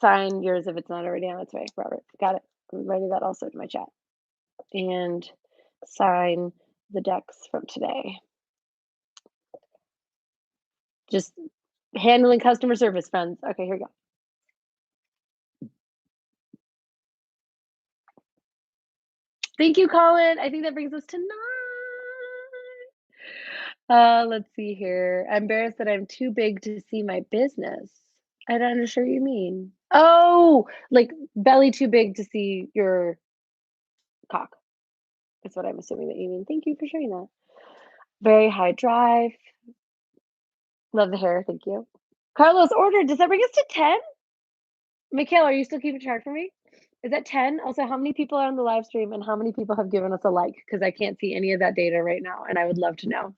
Sign yours if it's not already on its way, Robert. Got it. I'm writing that also to my chat. And sign the decks from today. Just handling customer service, friends. Okay, here we go. Thank you, Colin. I think that brings us to 9. Let's see here. I'm embarrassed that I'm too big to see my business. I don't understand what you mean. Oh, like belly too big to see your cock. That's what I'm assuming that you mean. Thank you for sharing that. Very high drive. Love the hair. Thank you. Carlos ordered. Does that bring us to 10? Mikhail, are you still keeping track for me? Is that 10? Also, how many people are on the live stream and how many people have given us a like? Because I can't see any of that data right now, and I would love to know.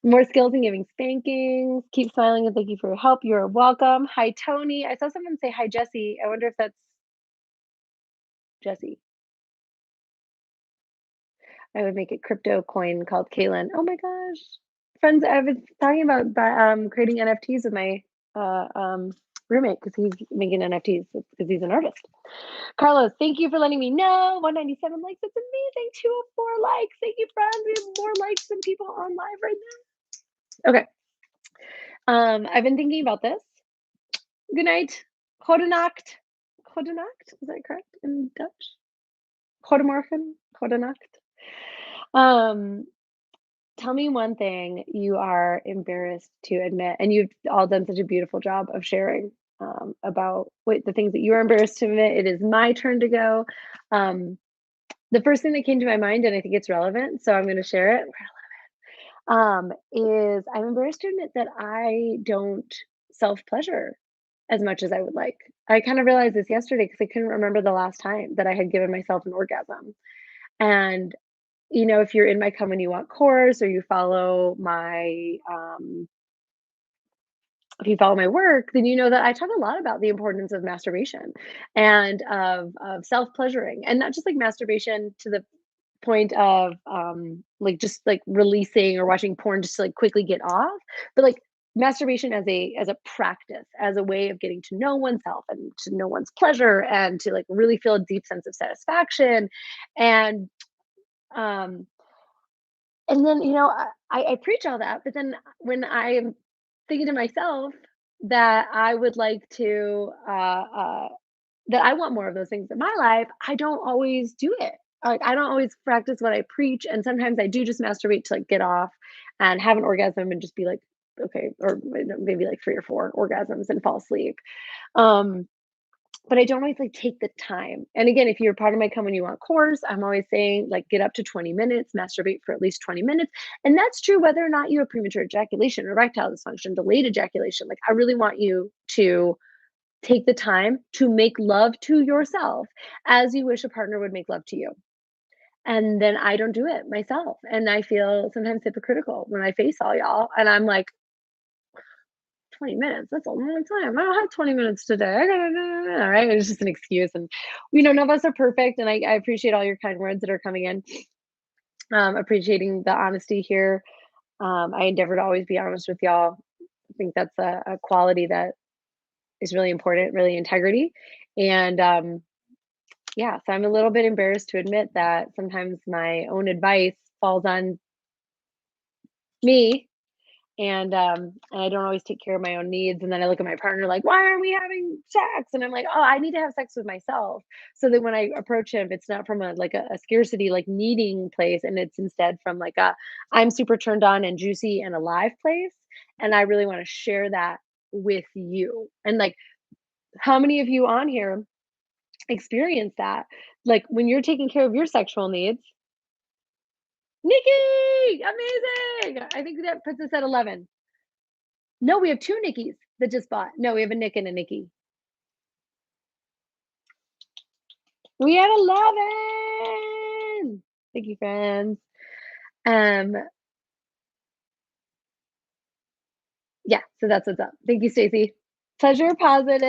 More skills in giving spankings. Keep smiling and thank you for your help. You're welcome. Hi, Tony. I saw someone say hi, Jesse. I wonder if that's Jesse. I would make a crypto coin called Kaylin. Oh my gosh. Friends, I was talking about creating NFTs with my roommate because he's making NFTs because he's an artist. Carlos, thank you for letting me know. 197 likes. That's amazing. 204 likes. Thank you, friends. We have more likes than people on live right now. Okay. I've been thinking about this. Good night. Goedenacht. Goedenacht? Is that correct in Dutch? Goedemorgen. Goedenacht. Tell me one thing you are embarrassed to admit, and you've all done such a beautiful job of sharing about what the things that you are embarrassed to admit. It is my turn to go. The first thing that came to my mind, and I think it's relevant, so I'm going to share it. Is I'm embarrassed to admit that I don't self pleasure as much as I would like. I kind of realized this yesterday because I couldn't remember the last time that I had given myself an orgasm. And if you're in my Come When You Want course or you follow my if you follow my work, then you know that I talk a lot about the importance of masturbation and of self-pleasuring, and not just like masturbation to the point of like just like releasing or watching porn just to like quickly get off, but like masturbation as a practice, as a way of getting to know oneself and to know one's pleasure and to like really feel a deep sense of satisfaction. And um and then, I preach all that, but then when I am thinking to myself that I would like to, that I want more of those things in my life, I don't always do it. Like, I don't always practice what I preach. And sometimes I do just masturbate to like get off and have an orgasm and just be like okay, or maybe like 3 or 4 orgasms and fall asleep. Um, but I don't always, like, take the time. And again, if you're part of my Come When You Want course, I'm always saying, like, get up to 20 minutes, masturbate for at least 20 minutes. And that's true whether or not you have premature ejaculation, erectile dysfunction, delayed ejaculation. Like, I really want you to take the time to make love to yourself as you wish a partner would make love to you. And then I don't do it myself. And I feel sometimes hypocritical when I face all y'all. And I'm like, 20 minutes, that's a long time. I don't have 20 minutes today. I gotta, all right. It's just an excuse. And none of us are perfect. And I appreciate all your kind words that are coming in. Appreciating the honesty here. I endeavor to always be honest with y'all. I think that's a quality that is really important, really integrity. And yeah, so I'm a little bit embarrassed to admit that sometimes my own advice falls on me, and I don't always take care of my own needs. And then I look at my partner like, why aren't we having sex? And I'm like, oh, I need to have sex with myself. So that when I approach him, it's not from a scarcity, like needing place, and it's instead from like a I'm super turned on and juicy and alive place. And I really want to share that with you. And like, how many of you on here experience that? Like when you're taking care of your sexual needs, Nikki, amazing. I think that puts us at 11. No, we have 2 Nickies that just bought. No, we have a Nick and a Nikki. We had 11. Thank you, friends. Um, yeah, so that's what's up. Thank you, Stacy. Pleasure positive.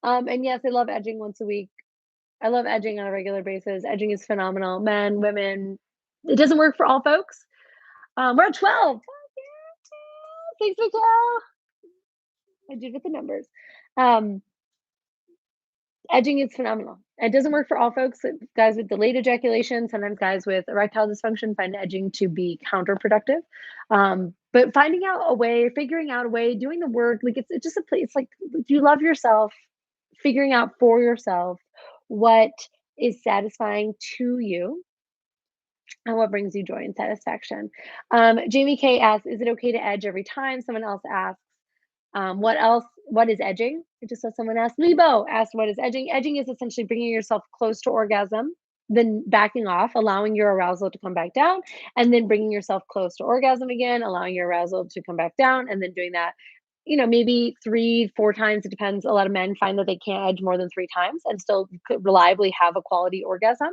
And yes, I love edging once a week. I love edging on a regular basis. Edging is phenomenal. Men, women. It doesn't work for all folks. We're at 12. Thanks, Michelle. I did with the numbers. Um, Edging is phenomenal. It doesn't work for all folks. Guys with delayed ejaculation, sometimes guys with erectile dysfunction find edging to be counterproductive. But figuring out a way, doing the work, like it's just a place. It's like if you love yourself, figuring out for yourself what is satisfying to you and what brings you joy and satisfaction. Jamie K asks, is it okay to edge every time? Someone else asks, what else? What is edging? I just saw someone ask. Lebo asked, what is edging? Edging is essentially bringing yourself close to orgasm, then backing off, allowing your arousal to come back down, and then bringing yourself close to orgasm again, allowing your arousal to come back down, and then doing that, maybe 3, 4 times. It depends. A lot of men find that they can't edge more than 3 times and still could reliably have a quality orgasm.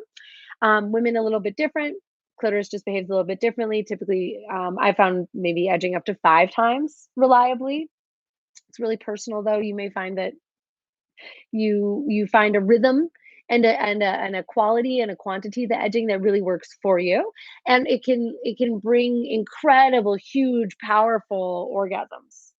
Women a little bit different. Clitoris just behaves a little bit differently. Typically, I found maybe edging up to 5 times reliably. It's really personal though. You may find that you find a rhythm and a quality and a quantity the edging that really works for you. And it can bring incredible, huge, powerful orgasms.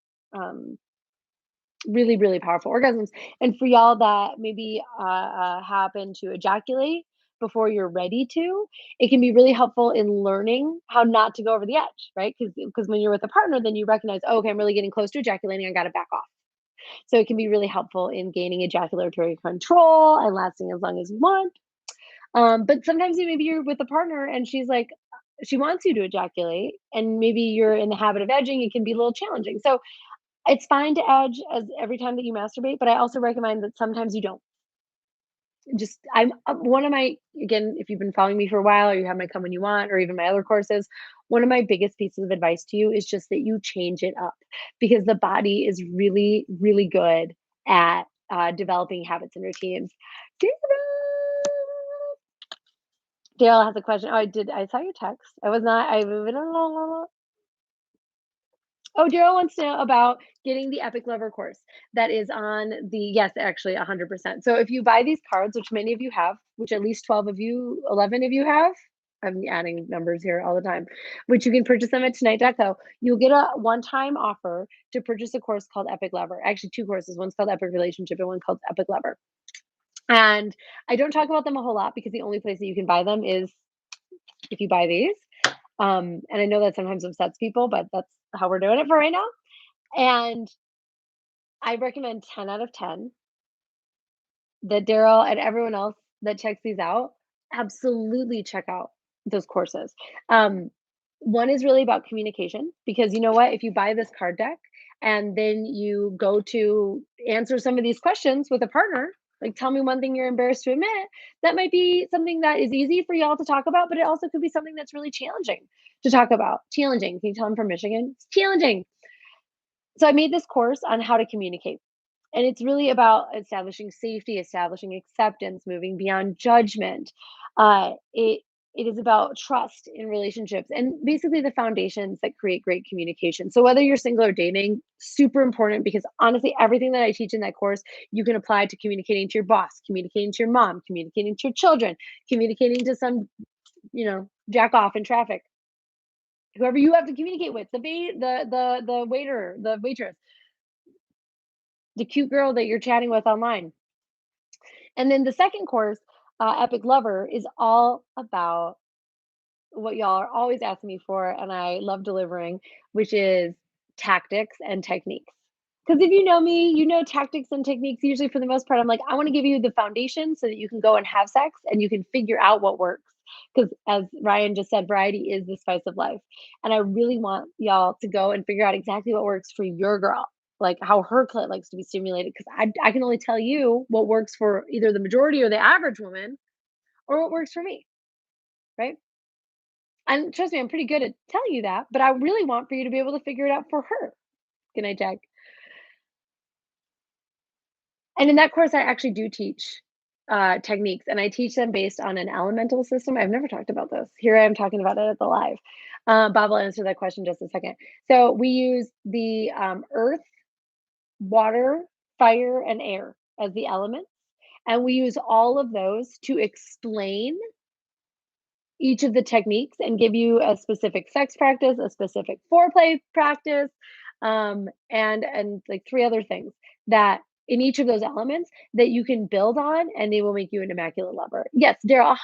Really, really powerful orgasms. And for y'all that maybe happen to ejaculate before you're ready to, it can be really helpful in learning how not to go over the edge, right? Because when you're with a partner, then you recognize, oh, okay, I'm really getting close to ejaculating. I got to back off. So it can be really helpful in gaining ejaculatory control and lasting as long as you want. But sometimes maybe you're with a partner and she's like, she wants you to ejaculate, and maybe you're in the habit of edging. It can be a little challenging. So it's fine to edge as every time that you masturbate, but I also recommend that sometimes you don't. Just I'm one of my again, if you've been following me for a while or you have my Come When You Want or even my other courses, one of my biggest pieces of advice to you is just that you change it up because the body is really, really good at developing habits and routines. Daryl has a question. Oh, I did. I saw your text. I was not. I Oh, Daryl wants to know about getting the Epic Lover course that is on the yes, actually 100%. So if you buy these cards, which many of you have, which at least 12 of you, 11 of you have, I'm adding numbers here all the time, which you can purchase them at tonight.co. You'll get a one-time offer to purchase a course called Epic Lover. Actually, 2 courses. One's called Epic Relationship and one called Epic Lover. And I don't talk about them a whole lot because the only place that you can buy them is if you buy these. And I know that sometimes upsets people, but that's how we're doing it for right now. And I recommend 10 out of 10 that Daryl and everyone else that checks these out absolutely check out those courses. Um, One is really about communication because you know what? If you buy this card deck and then you go to answer some of these questions with a partner, like tell me one thing you're embarrassed to admit, that might be something that is easy for y'all to talk about, but it also could be something that's really challenging to talk about. Challenging. Can you tell I'm from Michigan? It's challenging. So I made this course on how to communicate. And it's really about establishing safety, establishing acceptance, moving beyond judgment. It is about trust in relationships and basically the foundations that create great communication. So whether you're single or dating, super important because honestly, everything that I teach in that course, you can apply to communicating to your boss, communicating to your mom, communicating to your children, communicating to some, jack off in traffic, whoever you have to communicate with, the waiter, the waitress, the cute girl that you're chatting with online. And then the second course, Epic Lover, is all about what y'all are always asking me for, and I love delivering, which is tactics and techniques. Because if you know me, you know tactics and techniques. Usually, for the most part, I'm like, I want to give you the foundation so that you can go and have sex and you can figure out what works. Because as Ryan just said, variety is the spice of life. And I really want y'all to go and figure out exactly what works for your girl, like how her clit likes to be stimulated. Because I can only tell you what works for either the majority or the average woman or what works for me, right? And trust me, I'm pretty good at telling you that, but I really want for you to be able to figure it out for her. Good night, Jack. And in that course, I actually do teach techniques, and I teach them based on an elemental system. I've never talked about this. Here I am talking about it at the live. Bob will answer that question in just a second. So we use the earth, water, fire, and air as the elements, and we use all of those to explain each of the techniques and give you a specific sex practice, a specific foreplay practice, and like three other things that in each of those elements that you can build on and they will make you an immaculate lover. Yes, Daryl,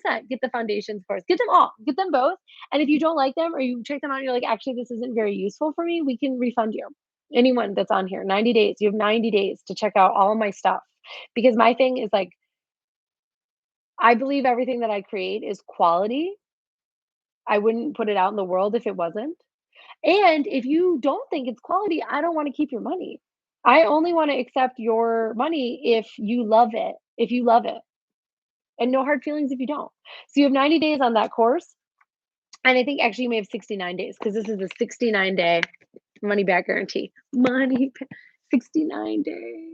100% get the foundations course. Get them all. Get them both. And if you don't like them or you check them out and you're like, actually, this isn't very useful for me, we can refund you. Anyone that's on here, 90 days. You have 90 days to check out all of my stuff. Because my thing is like, I believe everything that I create is quality. I wouldn't put it out in the world if it wasn't. And if you don't think it's quality, I don't wanna keep your money. I only wanna accept your money if you love it, and no hard feelings if you don't. So you have 90 days on that course, and I think actually you may have 69 days because this is a 69-day money back guarantee. 69 days.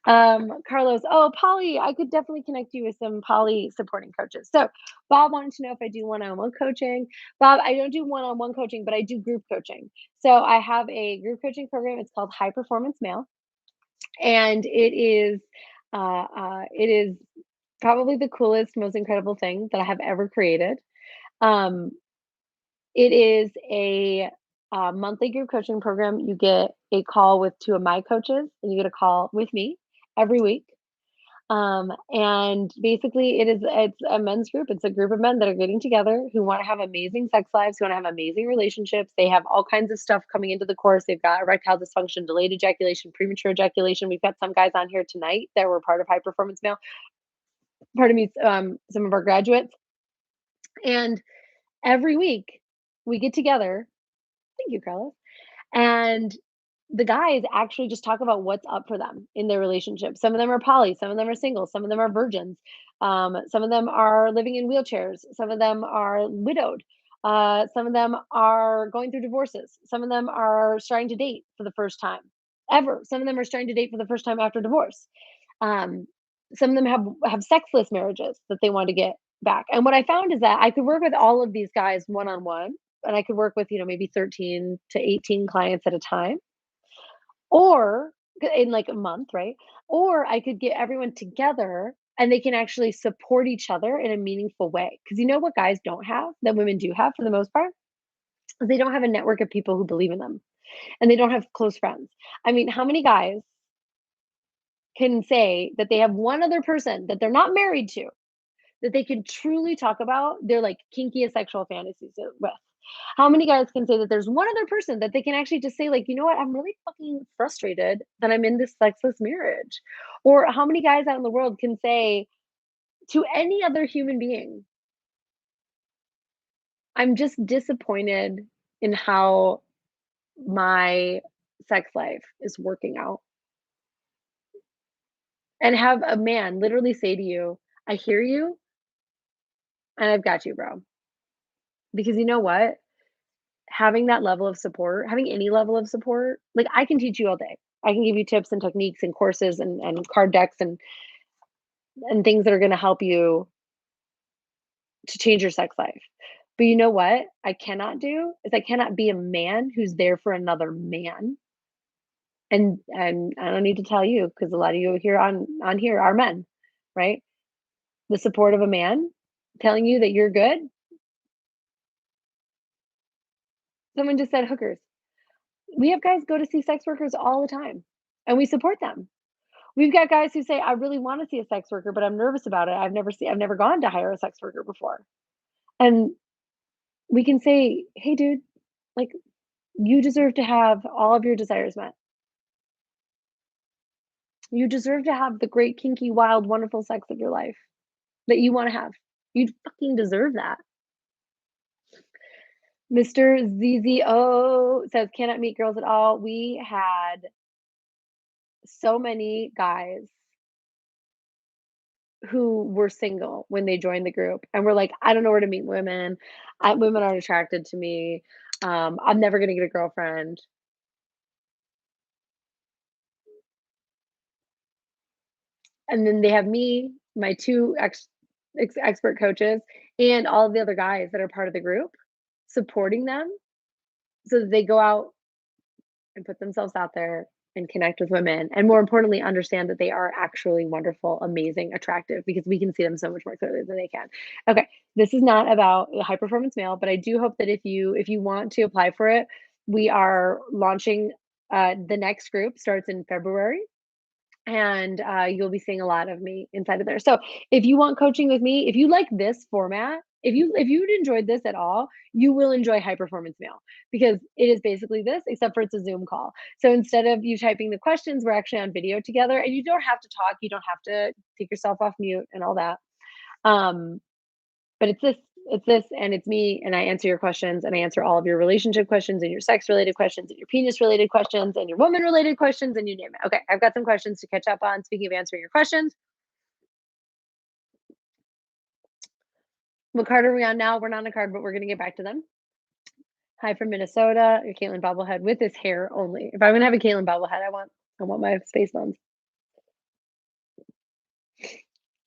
Carlos, oh, Polly, I could definitely connect you with some Polly supporting coaches. So, Bob wanted to know if I do one on one coaching. Bob, I don't do one on one coaching, but I do group coaching. So, I have a group coaching program. It's called High Performance Male, and it is probably the coolest, most incredible thing that I have ever created. Um, it is a monthly group coaching program. You get a call with two of my coaches, and you get a call with me every week. And basically it's a men's group. It's a group of men that are getting together who want to have amazing sex lives, who want to have amazing relationships. They have all kinds of stuff coming into the course. They've got erectile dysfunction, delayed ejaculation, premature ejaculation. We've got some guys on here tonight that were part of High Performance Male. Pardon me, some of our graduates. And every week we get together. Thank you, Carlos. And the guys actually just talk about what's up for them in their relationship. Some of them are poly, some of them are single, some of them are virgins, some of them are living in wheelchairs, some of them are widowed, some of them are going through divorces, some of them are starting to date for the first time ever. Some of them are starting to date for the first time after divorce. Um, some of them have sexless marriages that they want to get back. And what I found is that I could work with all of these guys one on one, and I could work with maybe 13 to 18 clients at a time or in like a month, right? Or I could get everyone together and they can actually support each other in a meaningful way. Because you know what guys don't have that women do have for the most part? Is they don't have a network of people who believe in them and they don't have close friends. I mean, how many guys can say that they have one other person that they're not married to that they can truly talk about their like kinkiest sexual fantasies with? How many guys can say that there's one other person that they can actually just say, like, you know what, I'm really fucking frustrated that I'm in this sexless marriage? Or how many guys out in the world can say to any other human being, I'm just disappointed in how my sex life is working out, and have a man literally say to you, "I hear you, and I've got you, bro." Because you know what? Having that level of support, having any level of support, like, I can teach you all day. I can give you tips and techniques and courses and card decks and things that are gonna help you to change your sex life. But you know what I cannot do is I cannot be a man who's there for another man. And I don't need to tell you because a lot of you here on here are men, right? The support of a man telling you that you're good. Someone just said hookers. We have guys go to see sex workers all the time, and we support them. We've got guys who say, "I really wanna see a sex worker, but I'm nervous about it. I've never gone to hire a sex worker before." And we can say, "Hey, dude, like, you deserve to have all of your desires met. You deserve to have the great, kinky, wild, wonderful sex of your life that you wanna have. You fucking deserve that." Mr. ZZO says, "Cannot meet girls at all." We had so many guys who were single when they joined the group and were like, "I don't know where to meet women. Women aren't attracted to me. I'm never gonna get a girlfriend." And then they have me, my 2 expert coaches, and all of the other guys that are part of the group supporting them so that they go out and put themselves out there and connect with women, and more importantly, understand that they are actually wonderful, amazing, attractive because we can see them so much more clearly than they can. Okay, this is not about the high performance male, but I do hope that if you want to apply for it, we are launching. The next group starts in February, and you'll be seeing a lot of me inside of there. So if you want coaching with me, if you like this format, if you'd enjoyed this at all, you will enjoy high performance mail because it is basically this, except for it's a Zoom call. So instead of you typing the questions, we're actually on video together, and you don't have to talk, you don't have to take yourself off mute and all that. Um, but it's this, and it's me, and I answer your questions, and I answer all of your relationship questions, and your sex-related questions, and your penis-related questions, and your woman-related questions, and you name it. Okay, I've got some questions to catch up on. Speaking of answering your questions, what card are we on now? We're not on a card, but we're gonna get back to them. Hi from Minnesota, a Caitlin bobblehead with this hair only. If I'm gonna have a Caitlin bobblehead, I want my space buns.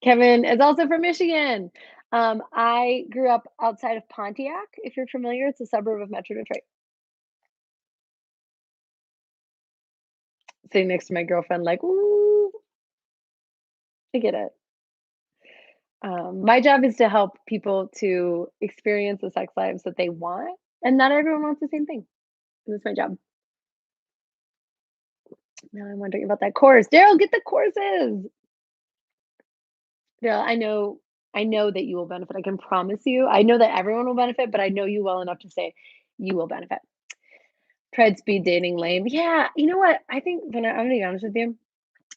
Kevin is also from Michigan. I grew up outside of Pontiac. If you're familiar, it's a suburb of Metro Detroit. Sitting next to my girlfriend, like, ooh, I get it. My job is to help people to experience the sex lives that they want, and not everyone wants the same thing. That's my job. Now I'm wondering about that course. Daryl, get the courses. Daryl, I know that you will benefit. I can promise you. I know that everyone will benefit, but I know you well enough to say you will benefit. Tried speed dating lame. Yeah, you know what? I think I'm gonna be honest with you.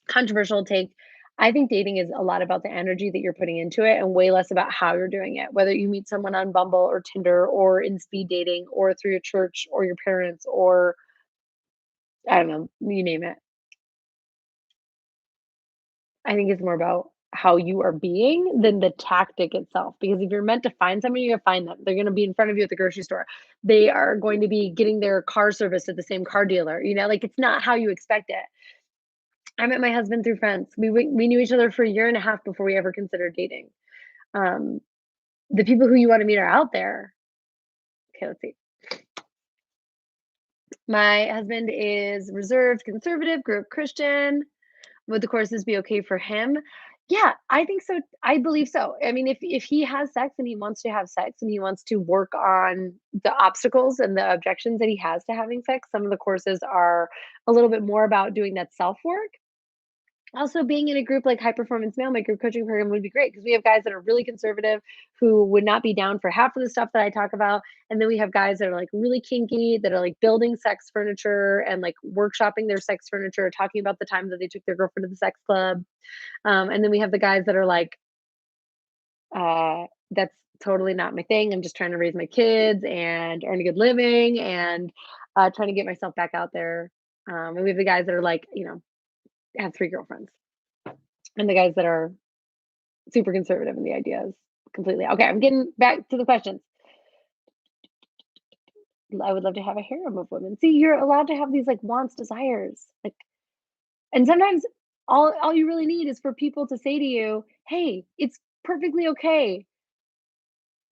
Controversial take. I think dating is a lot about the energy that you're putting into it and way less about how you're doing it. Whether you meet someone on Bumble or Tinder or in speed dating or through your church or your parents or I don't know, you name it. I think it's more about how you are being than the tactic itself. Because if you're meant to find somebody, you're gonna find them. They're gonna be in front of you at the grocery store. They are going to be getting their car serviced at the same car dealer. Like it's not how you expect it. I met my husband through friends. We knew each other for a year and a half before we ever considered dating. Um, the people who you want to meet are out there. Okay, let's see. My husband is reserved, conservative, grew up Christian. Would the courses be okay for him? Yeah, I think so. I believe so. I mean, if he has sex and he wants to have sex and he wants to work on the obstacles and the objections that he has to having sex, some of the courses are a little bit more about doing that self work. Also, being in a group like High Performance Male, my group coaching program would be great because we have guys that are really conservative who would not be down for half of the stuff that I talk about. And then we have guys that are like really kinky, that are like building sex furniture and like workshopping their sex furniture, talking about the time that they took their girlfriend to the sex club. And then we have the guys that are like, that's totally not my thing. I'm just trying to raise my kids and earn a good living and trying to get myself back out there. And we have the guys that are like, have three girlfriends, and the guys that are super conservative in the ideas completely. Okay, I'm getting back to the questions. I would love to have a harem of women. See, you're allowed to have these like wants, desires, like, and sometimes all you really need is for people to say to you, "Hey, it's perfectly okay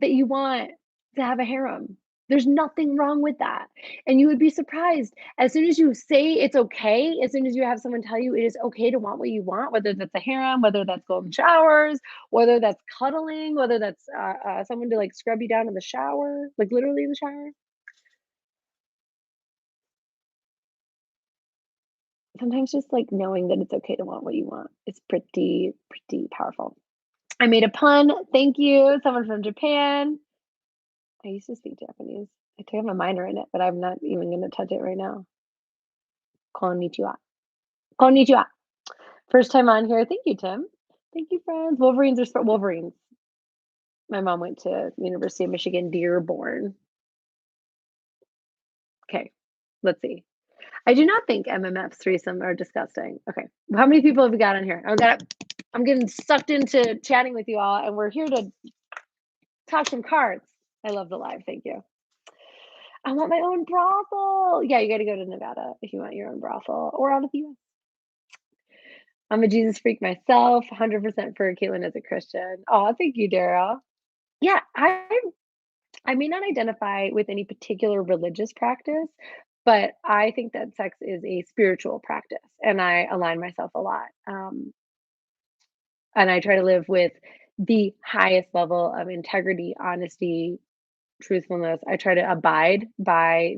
that you want to have a harem. There's nothing wrong with that." And you would be surprised as soon as you say it's okay, as soon as you have someone tell you it is okay to want what you want, whether that's a harem, whether that's golden showers, whether that's cuddling, whether that's someone to like scrub you down in the shower, like literally in the shower. Sometimes just like knowing that it's okay to want what you want is pretty powerful. I made a pun. Thank you. Someone from Japan. I used to speak Japanese. I took my minor in it, but I'm not even gonna touch it right now. Konnichiwa. Konnichiwa. First time on here. Thank you, Tim. Thank you, friends. Wolverines are Wolverines. My mom went to University of Michigan, Dearborn. Okay, let's see. I do not think MMF's threesome are disgusting. Okay, how many people have we got on here? I'm getting sucked into chatting with you all, and we're here to talk some cards. I love the live. Thank you. I want my own brothel. Yeah, you got to go to Nevada if you want your own brothel, or out of the US. I'm a Jesus freak myself, 100% for Caitlin as a Christian. Oh, thank you, Daryl. Yeah, I may not identify with any particular religious practice, but I think that sex is a spiritual practice, and I align myself a lot. And I try to live with the highest level of integrity, honesty, truthfulness. I try to abide by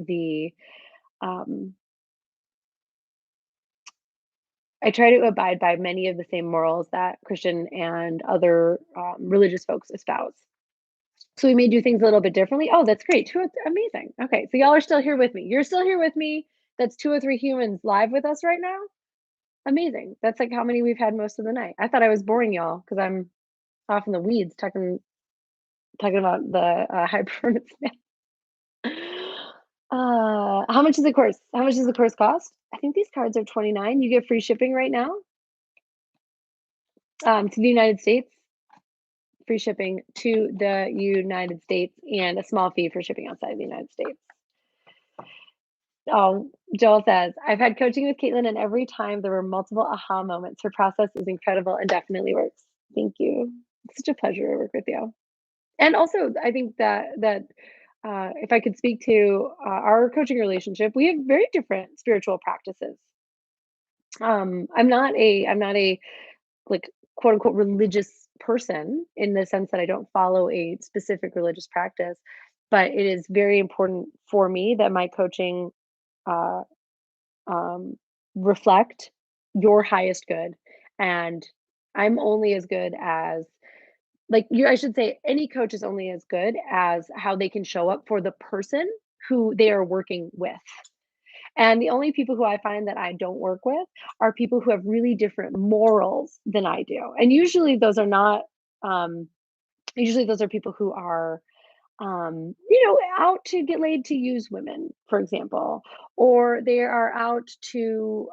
um, many of the same morals that Christian and other religious folks espouse. So we may do things a little bit differently. Oh, that's great. Amazing. Okay, so y'all are still here with me. You're still here with me. That's two or three humans live with us right now. Amazing. That's like how many we've had most of the night. I thought I was boring y'all because I'm off in the weeds talking about the high performance. How much is the course? How much does the course cost? I think these cards are 29. You get free shipping right now to the United States. Free shipping to the United States and a small fee for shipping outside of the United States. Oh, Joel says, I've had coaching with Caitlin, and every time there were multiple aha moments. Her process is incredible and definitely works. Thank you. It's such a pleasure to work with you. And also, I think that if I could speak to our coaching relationship, we have very different spiritual practices. I'm not a like quote unquote religious person in the sense that I don't follow a specific religious practice, but it is very important for me that my coaching uh, um, reflect your highest good. And I'm only as good as like you I should say any coach is only as good as how they can show up for the person who they are working with. And the only people who I find that I don't work with are people who have really different morals than I do. And um, usually those are people who are, out to get laid to use women, for example, or they are out to,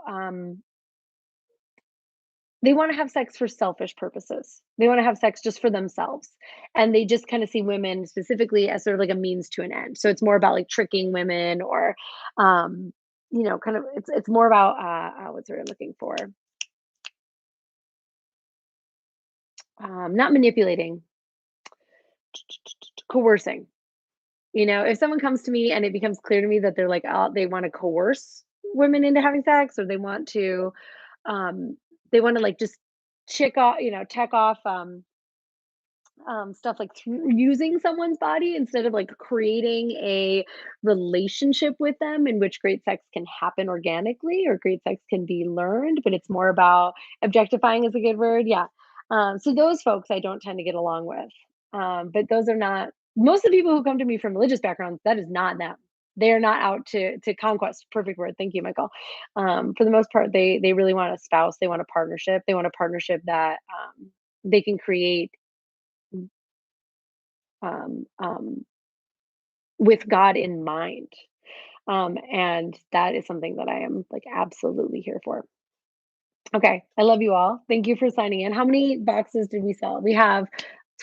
they want to have sex for selfish purposes. They want to have sex just for themselves. And they just kind of see women specifically as sort of like a means to an end. So it's more about like tricking women or, kind of, it's more about, what's what I'm looking for? Not manipulating, coercing. If someone comes to me and it becomes clear to me that they're like, oh, they want to coerce women into having sex, or um, they want to like just check off stuff like through using someone's body instead of like creating a relationship with them in which great sex can happen organically or great sex can be learned, but it's more about objectifying is a good word. Yeah. So those folks I don't tend to get along with. But those are not most of the people who come to me from religious backgrounds, that is not them. They are not out to conquest. Perfect word. Thank you, Michael. For the most part, they really want a spouse. They want a partnership. They want a partnership that they can create um, um, with God in mind. And that is something that I am like absolutely here for. Okay, I love you all. Thank you for signing in. How many boxes did we sell? We have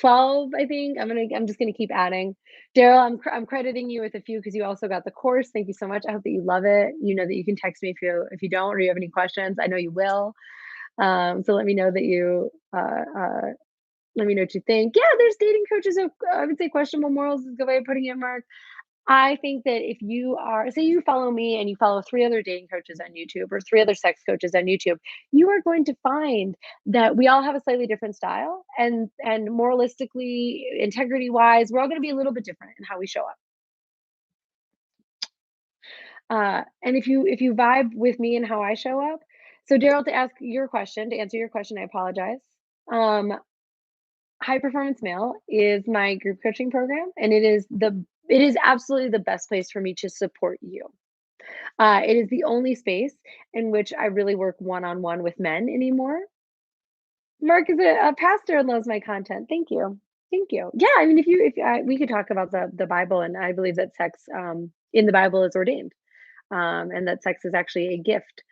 12, I think. I'm just gonna keep adding. Daryl, I'm crediting you with a few because you also got the course. Thank you so much. I hope that you love it. You know that you can text me if you don't or you have any questions. I know you will. So let me know that you let me know what you think. Yeah, there's dating coaches. Of, I would say questionable morals is a good way of putting it, Mark. I think that if you are, say you follow me and you follow three other dating coaches on YouTube or three other sex coaches on YouTube, you are going to find that we all have a slightly different style and moralistically, integrity wise, we're all going to be a little bit different in how we show up. And if you vibe with me and how I show up, so Daryl, to answer your question, I apologize. Um, High Performance Male is my group coaching program, and it is absolutely the best place for me to support you. It is the only space in which I really work one on one with men anymore. Mark is a pastor and loves my content. Thank you. Thank you. Yeah, I mean, if we could talk about the Bible, and I believe that sex in the Bible is ordained, and that sex is actually a gift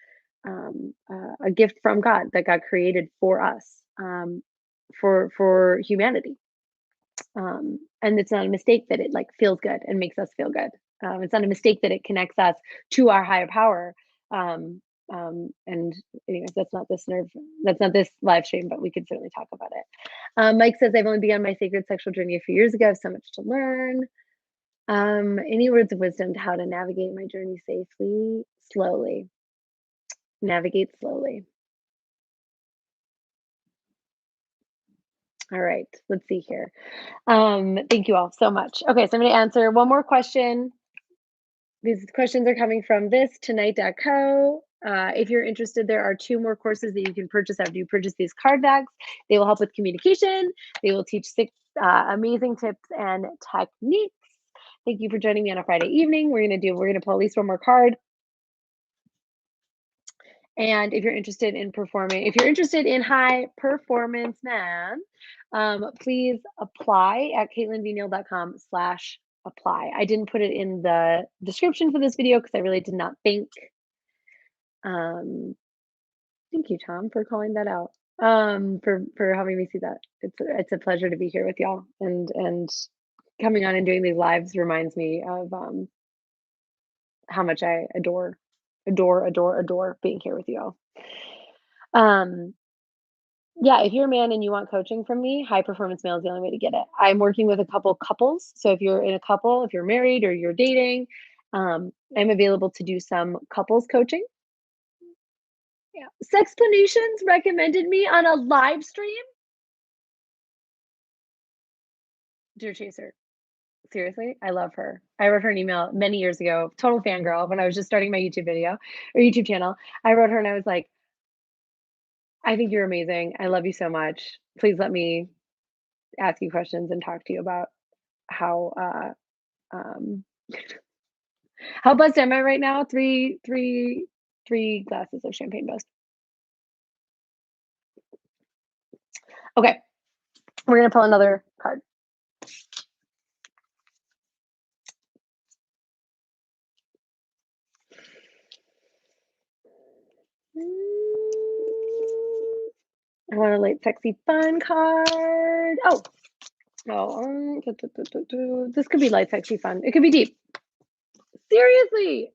from God that God created for us, for humanity. And it's not a mistake that it like feels good and makes us feel good. It's not a mistake that it connects us to our higher power. Um, and anyways, that's not this live stream, but we could certainly talk about it. Mike says, I've only begun my sacred sexual journey a few years ago. I have so much to learn. Any words of wisdom to how to navigate my journey safely? Slowly. Navigate slowly. All right, let's see here. Thank you all so much. Okay, so I'm going to answer one more question. These questions are coming from this tonight.co. If you're interested, there are two more courses that you can purchase after you purchase these card backs. They will help with communication. They will teach 6 amazing tips and techniques. Thank you for joining me on a Friday evening. We're gonna pull at least one more card. And if you're interested in high performance man, please apply at caitlinvneal.com/apply. I didn't put it in the description for this video because I really did not think. Um, Thank you, Tom, for calling that out. For helping me see that. It's a pleasure to be here with y'all, and coming on and doing these lives reminds me of how much I adore being here with you all. Um, Yeah, if you're a man and you want coaching from me, High Performance Male is the only way to get it. I'm working with a couple couples. So if you're in a couple, if you're married or you're dating, I'm available to do some couples coaching. Yeah. Sexplanations recommended me on a live stream. Dear Chaser, seriously, I love her. I wrote her an email many years ago, total fangirl, when I was just starting my YouTube video or YouTube channel. I wrote her and I was like, I think you're amazing. I love you so much. Please let me ask you questions and talk to you about how um how buzzed am I right now? Three glasses of champagne buzz. Okay, we're gonna pull another card. I want a light, sexy, fun card. This could be light, sexy, fun. It could be deep. Seriously,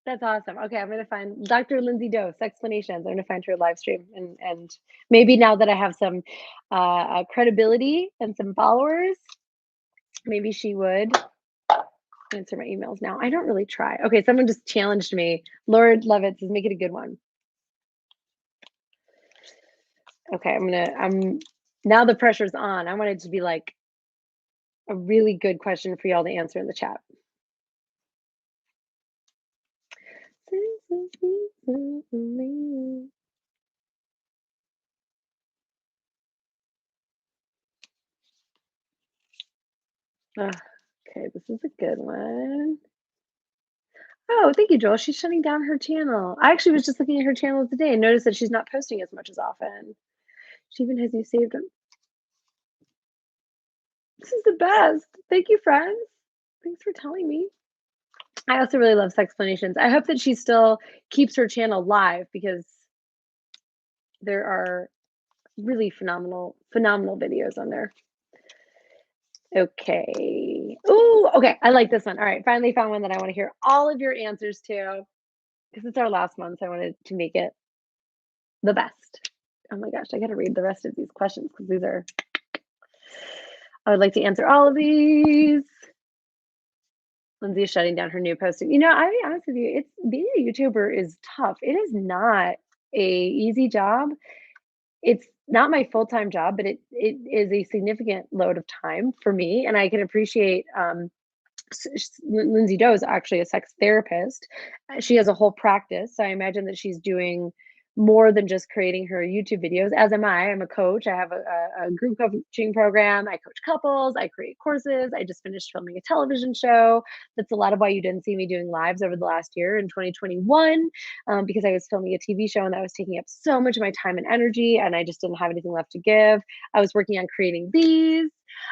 that's awesome. Okay, I'm gonna find Dr. Lindsay Doe, Sexplanations. I'm gonna find her live stream, and maybe now that I have some credibility and some followers, maybe she would answer my emails now. I don't really try. Okay, someone just challenged me. Lord Lovett says, make it a good one. Okay, I'm now the pressure's on. I want it to be like a really good question for y'all to answer in the chat. Okay, this is a good one. Oh, thank you, Joel. She's shutting down her channel. I actually was just looking at her channel today and noticed that she's not posting as much as often. She even has you saved. This is the best. Thank you, friends. Thanks for telling me. I also really love Sexplanations. I hope that she still keeps her channel live because there are really phenomenal videos on there. Okay. Ooh, okay, I like this one. All right, finally found one that I wanna hear all of your answers to because it's our last one, so I wanted to make it the best. Oh my gosh, I gotta read the rest of these questions because these are I would like to answer all of these. Lindsay is shutting down her new posting. I'll be honest with you, it's being a YouTuber is tough. It is not a easy job. It's not my full-time job, but it is a significant load of time for me, and I can appreciate, Lindsay Doe is actually a sex therapist. She has a whole practice, so I imagine that she's doing more than just creating her YouTube videos, as am I. I'm a coach. I have a group coaching program. I coach couples. I create courses. I just finished filming a television show. That's a lot of why you didn't see me doing lives over the last year in 2021, because I was filming a TV show and that was taking up so much of my time and energy, and I just didn't have anything left to give. I was working on creating these.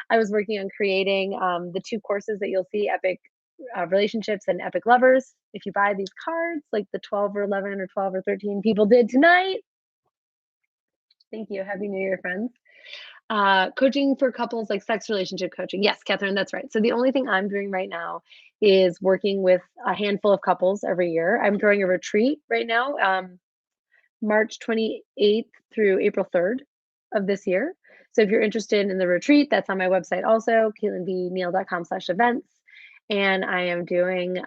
I was working on creating the two courses that you'll see, Epic Relationships and Epic Lovers. If you buy these cards, like the 12 or 11 or 12 or 13 people did tonight, thank you. Happy New Year, friends. Coaching for couples, like sex relationship coaching. Yes, Catherine, that's right. So the only thing I'm doing right now is working with a handful of couples every year. I'm throwing a retreat right now, March 28th through April 3rd of this year. So if you're interested in the retreat, that's on my website also, caitlinvneal.com/events. And I'm doing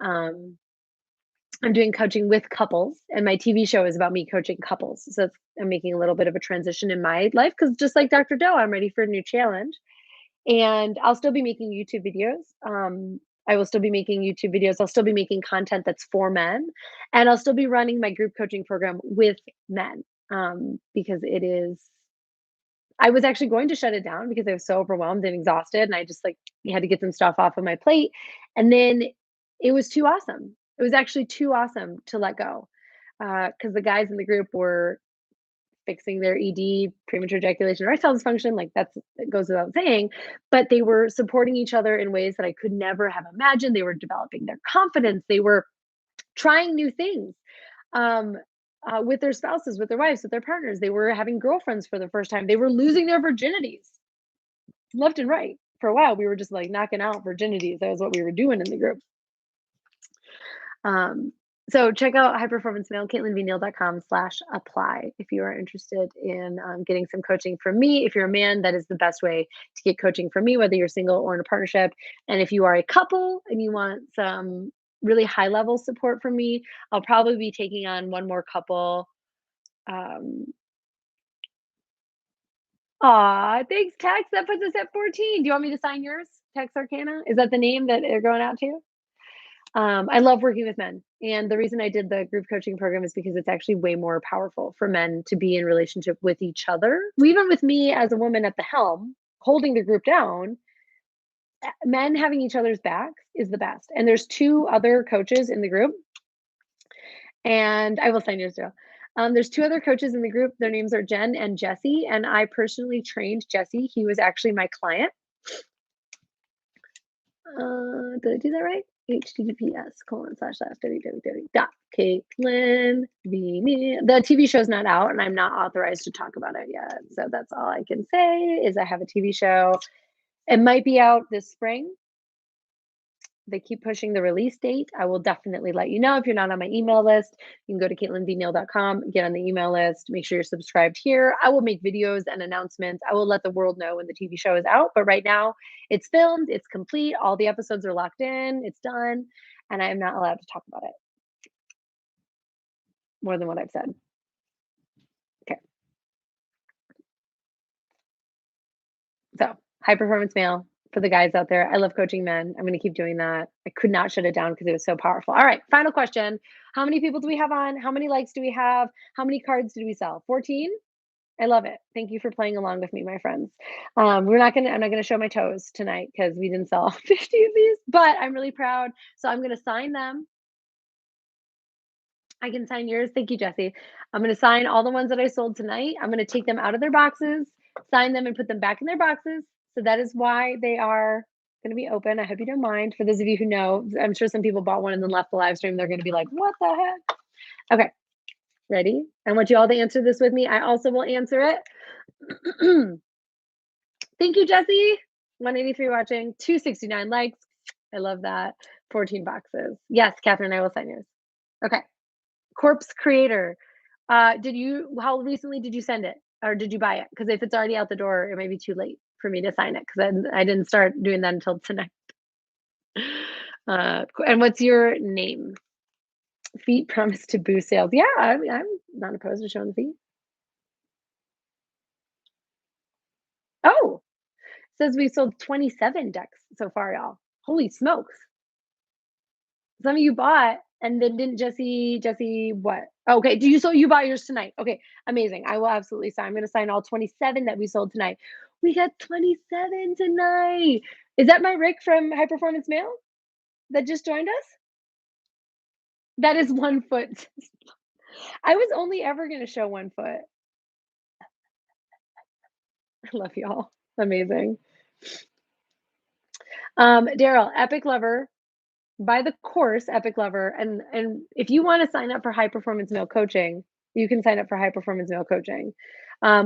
coaching with couples, and my TV show is about me coaching couples. So I'm making a little bit of a transition in my life because just like Dr. Doe, I'm ready for a new challenge. And I'll still be making YouTube videos. I will still be making YouTube videos. I'll still be making content that's for men, and I'll still be running my group coaching program with men because it is. I was actually going to shut it down because I was so overwhelmed and exhausted, and I just like had to get some stuff off of my plate. And then it was too awesome. It was actually too awesome to let go because the guys in the group were fixing their ED, premature ejaculation, erectile dysfunction, like that goes without saying, but they were supporting each other in ways that I could never have imagined. They were developing their confidence. They were trying new things um, with their spouses, with their wives, with their partners. They were having girlfriends for the first time. They were losing their virginities left and right. For a while, we were just like knocking out virginities. That was what we were doing in the group. Um, so check out High Performance Male, CaitlinVneal.com/apply if you are interested in getting some coaching from me. If you're a man, that is the best way to get coaching from me, whether you're single or in a partnership. And if you are a couple and you want some really high level support from me, I'll probably be taking on one more couple. Um, Thanks, Tex. That puts us at 14. Do you want me to sign yours? Tex Arcana? Is that the name that they're going out to? I love working with men. And the reason I did the group coaching program is because it's actually way more powerful for men to be in relationship with each other. Even with me as a woman at the helm, holding the group down, men having each other's backs is the best. And there's two other coaches in the group, and I will sign yours too. There's two other coaches in the group. Their names are Jen and Jesse, and I personally trained Jesse. He was actually my client. Did I do that right? https://www.caitlin the TV show's not out and I'm not authorized to talk about it yet. So that's all I can say is I have a TV show. It might be out this spring. They keep pushing the release date. I will definitely let you know. If you're not on my email list, you can go to CaitlinVneal.com, get on the email list, make sure you're subscribed here. I will make videos and announcements. I will let the world know when the TV show is out. But right now, it's filmed, it's complete, all the episodes are locked in, it's done, and I am not allowed to talk about it more than what I've said. Okay. So, high performance male for the guys out there. I love coaching men. I'm going to keep doing that. I could not shut it down because it was so powerful. All right, final question. How many people do we have on? How many likes do we have? How many cards did we sell? 14? I love it. Thank you for playing along with me, my friends. I'm not gonna show my toes tonight because we didn't sell 50 of these, but I'm really proud. So I'm gonna sign them. I can sign yours. Thank you, Jesse. I'm gonna sign all the ones that I sold tonight. I'm gonna take them out of their boxes, sign them and put them back in their boxes, So that is why they are gonna be open. I hope you don't mind. For those of you who know, I'm sure some people bought one and then left the live stream. They're gonna be like, "What the heck?" Okay, ready? I want you all to answer this with me. I also will answer it. Thank you, Jesse. 183 watching, 269 likes. I love that. 14 boxes. Yes, Catherine, I will sign yours. Okay. Corpse Creator. How recently did you send it? Or did you buy it? Because if it's already out the door, it may be too late for me to sign it because I didn't start doing that until tonight. And what's your name? Feet promise to boost sales. Yeah, I'm not opposed to showing the feet. Oh, says we sold 27 decks so far, y'all. Holy smokes. Some of you bought and then didn't Jesse what? Okay, do you so you bought yours tonight. Okay, amazing. I will absolutely sign. I'm gonna sign all 27 that we sold tonight. We got 27 tonight. Is that my Rick from High Performance Mail that just joined us? That is 1 foot. I was only ever gonna show 1 foot. I love y'all. Amazing. Daryl, Epic Lover, buy the course Epic Lover, and if you want to sign up for high performance male coaching, you can sign up for high performance male coaching.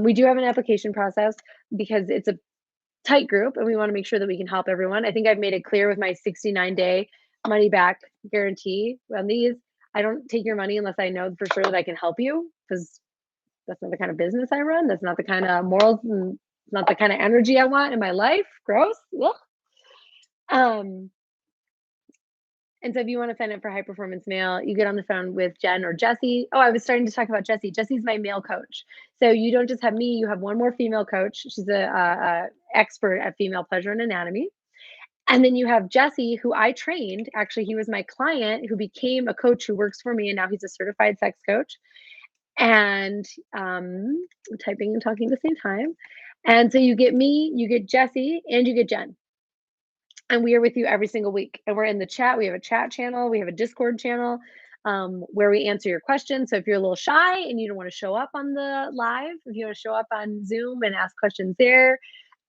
We do have an application process because it's a tight group and we want to make sure that we can help everyone. I think I've made it clear with my 69-day money back guarantee on these. I don't take your money unless I know for sure that I can help you because that's not the kind of business I run. That's not the kind of morals and not the kind of energy I want in my life. Gross. Ugh. Um, And so if you want to sign up for High Performance Male, you get on the phone with Jen or Jesse. Oh, I was starting to talk about Jesse. Jesse's my male coach. So you don't just have me, you have one more female coach. She's a expert at female pleasure and anatomy. And then you have Jesse, who I trained. Actually, he was my client who became a coach who works for me, and now he's a certified sex coach. And I'm typing and talking at the same time. And so you get me, you get Jesse, and you get Jen, and we are with you every single week. And we're in the chat. We have a chat channel. We have a Discord channel where we answer your questions. So if you're a little shy and you don't want to show up on the live, if you want to show up on Zoom and ask questions there,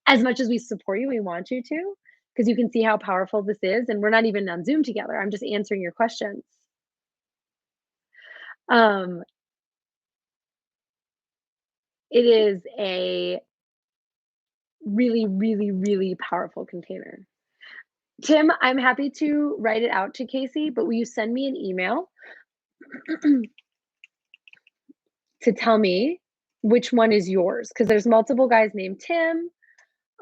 as much as we support you, we want you to, because you can see how powerful this is. And we're not even on Zoom together. I'm just answering your questions. Um, it is a really, really, really powerful container. Tim, I'm happy to write it out to Casey, but will you send me an email to tell me which one is yours? Because there's multiple guys named Tim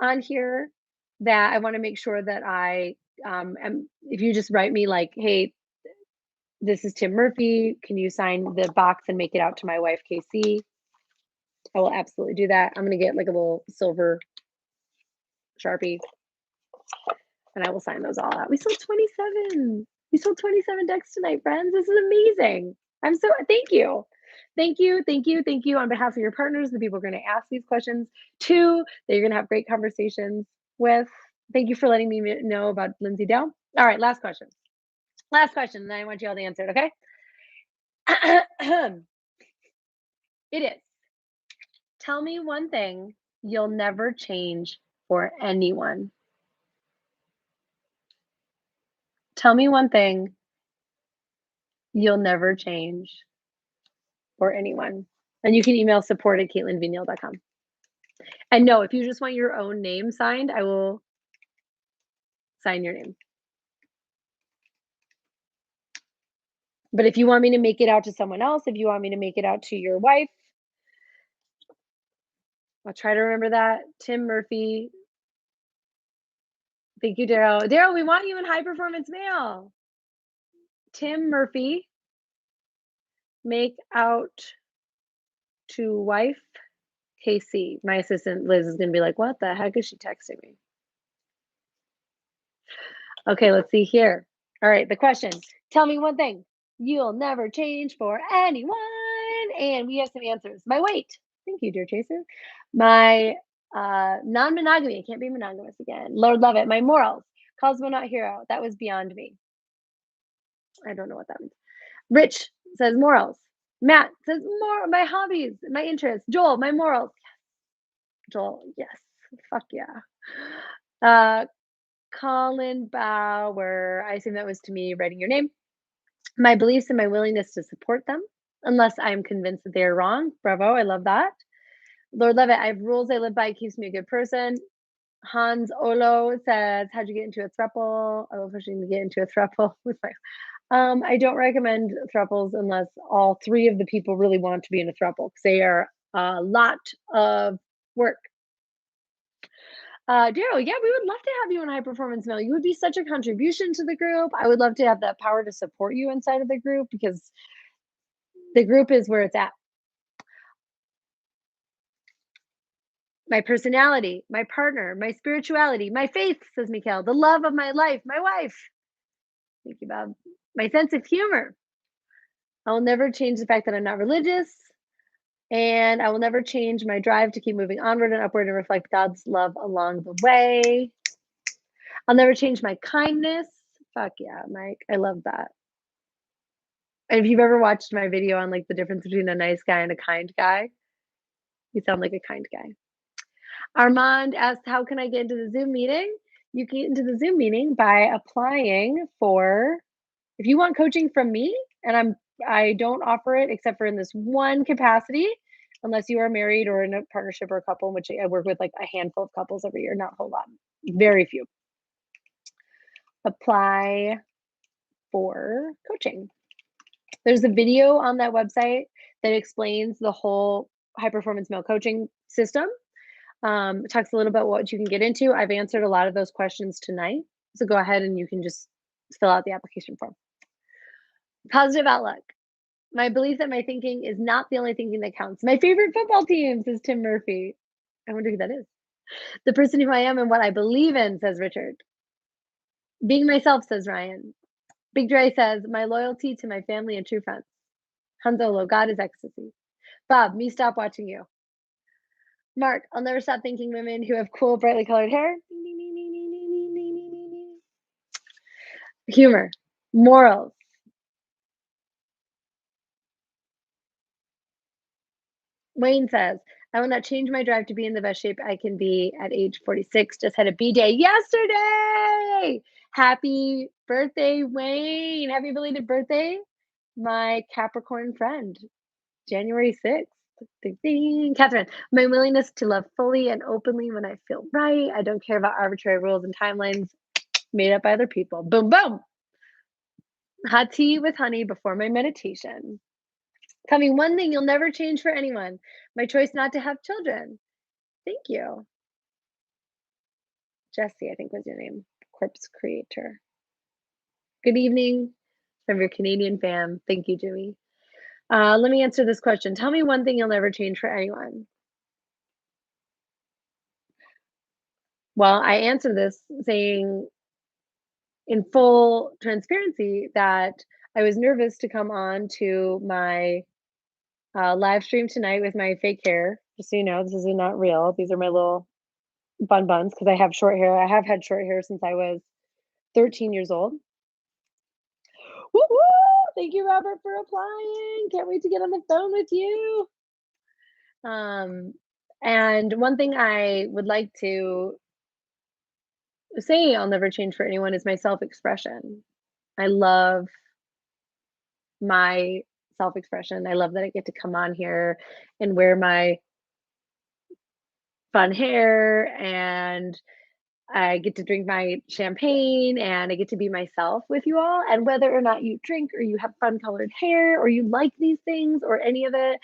on here that I want to make sure that I am. If you just write me like, "Hey, this is Tim Murphy. Can you sign the box and make it out to my wife, Casey?" I will absolutely do that. I'm gonna get like a little silver Sharpie and I will sign those all out. We sold 27. We sold 27 decks tonight, friends. This is amazing. I'm so thank you. Thank you, thank you, thank you on behalf of your partners, the people are going to ask these questions to, that you're going to have great conversations with. Thank you for letting me know about Lindsay Dell. All right, last question. Last question, and then I want you all to answer it, okay? It is. Tell me one thing you'll never change for anyone. Tell me one thing you'll never change for anyone. And you can email support@caitlinvneal.com. And no, if you just want your own name signed, I will sign your name. But if you want me to make it out to someone else, if you want me to make it out to your wife, I'll try to remember that. Tim Murphy. Thank you, Daryl. Daryl, we want you in High Performance Male. Tim Murphy. Make out to wife KC. My assistant Liz is going to be like, what the heck is she texting me? Okay, let's see here. All right, the question. Tell me one thing you'll never change for anyone. And we have some answers. My weight. Thank you, dear Chaser. My non-monogamy. I can't be monogamous again. Lord love it. My morals. Cosmonaut hero. That was beyond me. I don't know what that means. Rich says morals. Matt says more my hobbies, my interests. Joel, my morals. Yes. Joel, yes. Fuck yeah. Uh, Colin Bauer, I assume that was to me writing your name. My beliefs and my willingness to support them, unless I am convinced that they are wrong. Bravo, I love that. Lord Levitt, I have rules I live by, keeps me a good person. Hans Olo says, how'd you get into a throuple? I love pushing to get into a throuple with my I don't recommend thruples unless all three of the people really want to be in a throuple because they are a lot of work. Daryl, yeah, we would love to have you in High Performance Mail. You would be such a contribution to the group. I would love to have that power to support you inside of the group because the group is where it's at. My personality, my partner, my spirituality, my faith, says Mikhail, the love of my life, my wife. Thank you, Bob. My sense of humor. I will never change the fact that I'm not religious, and I will never change my drive to keep moving onward and upward and reflect God's love along the way. I'll never change my kindness. Fuck yeah, Mike. I love that. And if you've ever watched my video on like the difference between a nice guy and a kind guy, you sound like a kind guy. Armand asked, how can I get into the Zoom meeting? You can get into the Zoom meeting by applying for, if you want coaching from me, and I don't offer it except for in this one capacity, unless you are married or in a partnership or a couple, in which I work with like a handful of couples every year, not a whole lot, very few. Apply for coaching. There's a video on that website that explains the whole high performance male coaching system. It talks a little about what you can get into. I've answered a lot of those questions tonight. So go ahead and you can just fill out the application form. Positive outlook. My belief that my thinking is not the only thinking that counts. My favorite football team, says Tim Murphy. I wonder who that is. The person who I am and what I believe in, says Richard. Being myself, says Ryan. Big Dre says, my loyalty to my family and true friends. Hanzolo, God is ecstasy. Bob, me stop watching you. Mark, I'll never stop thinking women who have cool, brightly colored hair. Humor. Morals. Wayne says, I will not change my drive to be in the best shape I can be at age 46. Just had a B day yesterday. Happy birthday, Wayne. Happy belated birthday, my Capricorn friend, January 6th. Ding, ding. Catherine, my willingness to love fully and openly when I feel right. I don't care about arbitrary rules and timelines made up by other people. Boom, boom. Hot tea with honey before my meditation. Coming one thing you'll never change for anyone. My choice not to have children. Thank you. Jesse, I think was your name. Corpse Creator. Good evening from your Canadian fam. Thank you, Jimmy. Let me answer this question. Tell me one thing you'll never change for anyone. Well, I answered this saying in full transparency that I was nervous to come on to my live stream tonight with my fake hair. Just so you know, this is not real. These are my little buns because I have short hair. I have had short hair since I was 13 years old. Woo woo! Thank you, Robert, for applying. Can't wait to get on the phone with you. And one thing I would like to say I'll never change for anyone is my self-expression. I love my self-expression. I love that I get to come on here and wear my fun hair and I get to drink my champagne and I get to be myself with you all. And whether or not you drink or you have fun colored hair or you like these things or any of it,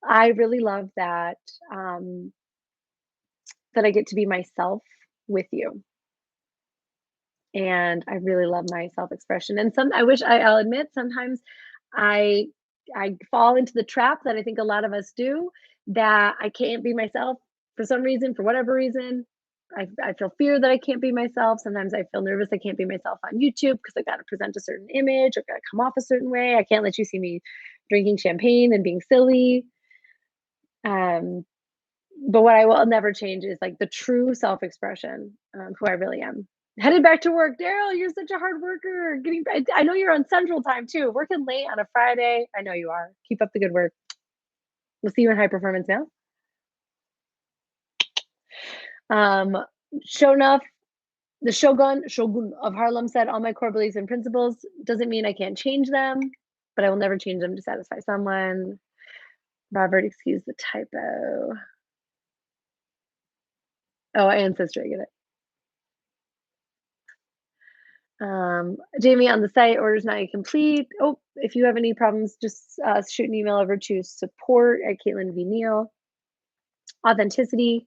I really love that that I get to be myself with you. And I really love my self-expression. And I'll admit sometimes I I fall into the trap that I think a lot of us do, that I can't be myself for some reason, for whatever reason. I feel fear that I can't be myself. Sometimes I feel nervous I can't be myself on YouTube because I got to present a certain image or got to come off a certain way. I can't let you see me drinking champagne and being silly. Um, but what I will never change is like the true self-expression, who I really am. Headed back to work. Daryl, you're such a hard worker. I know you're on Central Time too, working late on a Friday. I know you are. Keep up the good work. We'll see you in High Performance now. Show enough, the Shogun of Harlem said, all my core beliefs and principles doesn't mean I can't change them, but I will never change them to satisfy someone. Robert, excuse the typo. Oh, ancestry, I get it. Jamie on the site, orders not yet complete. Oh, if you have any problems, just shoot an email over to support at Caitlin V. Neal. Authenticity.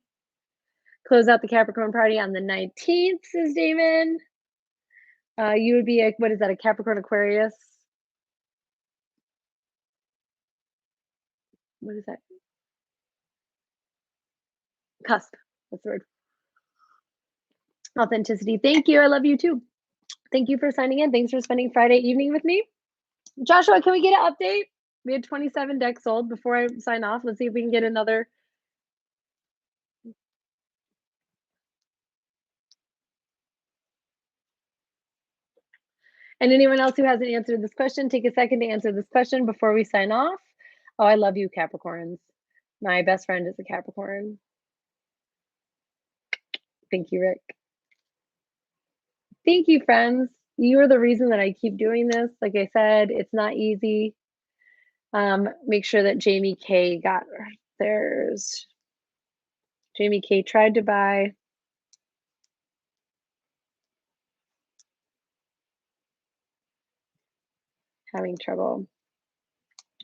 Close out the Capricorn party on the 19th, says Damon. You would be a, what is that, a Capricorn Aquarius? What is that? Cusp. That's the word. Authenticity. Thank you. I love you too. Thank you for signing in. Thanks for spending Friday evening with me. Joshua, can we get an update? We had 27 decks sold before I sign off. Let's see if we can get another. And anyone else who hasn't answered this question, take a second to answer this question before we sign off. Oh, I love you, Capricorns. My best friend is a Capricorn. Thank you, Rick. Thank you, friends. You are the reason that I keep doing this. Like I said, it's not easy. Make sure that Jamie K got theirs. Jamie K tried to buy. Having trouble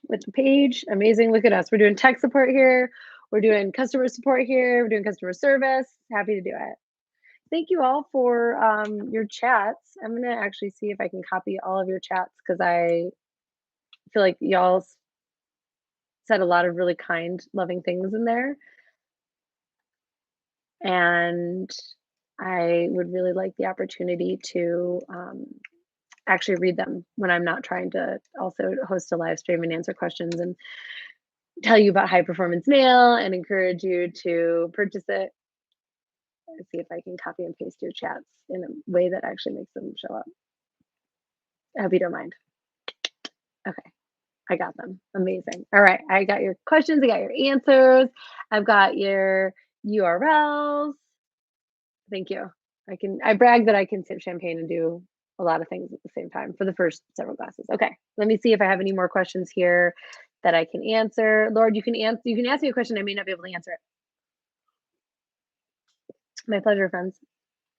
with the page. Amazing. Look at us. We're doing tech support here. We're doing customer support here. We're doing customer service. Happy to do it. Thank you all for your chats. I'm going to actually see if I can copy all of your chats because I feel like y'all said a lot of really kind, loving things in there. And I would really like the opportunity to actually read them when I'm not trying to also host a live stream and answer questions and tell you about High Performance Mail and encourage you to purchase it. Let's see if I can copy and paste your chats in a way that actually makes them show up. I hope you don't mind. Okay, I got them. Amazing. All right, I got your questions. I got your answers. I've got your URLs. Thank you. I brag that I can sip champagne and do a lot of things at the same time for the first several glasses. Okay, let me see if I have any more questions here that I can answer. Lord, you can ask me a question. I may not be able to answer it. My pleasure, friends.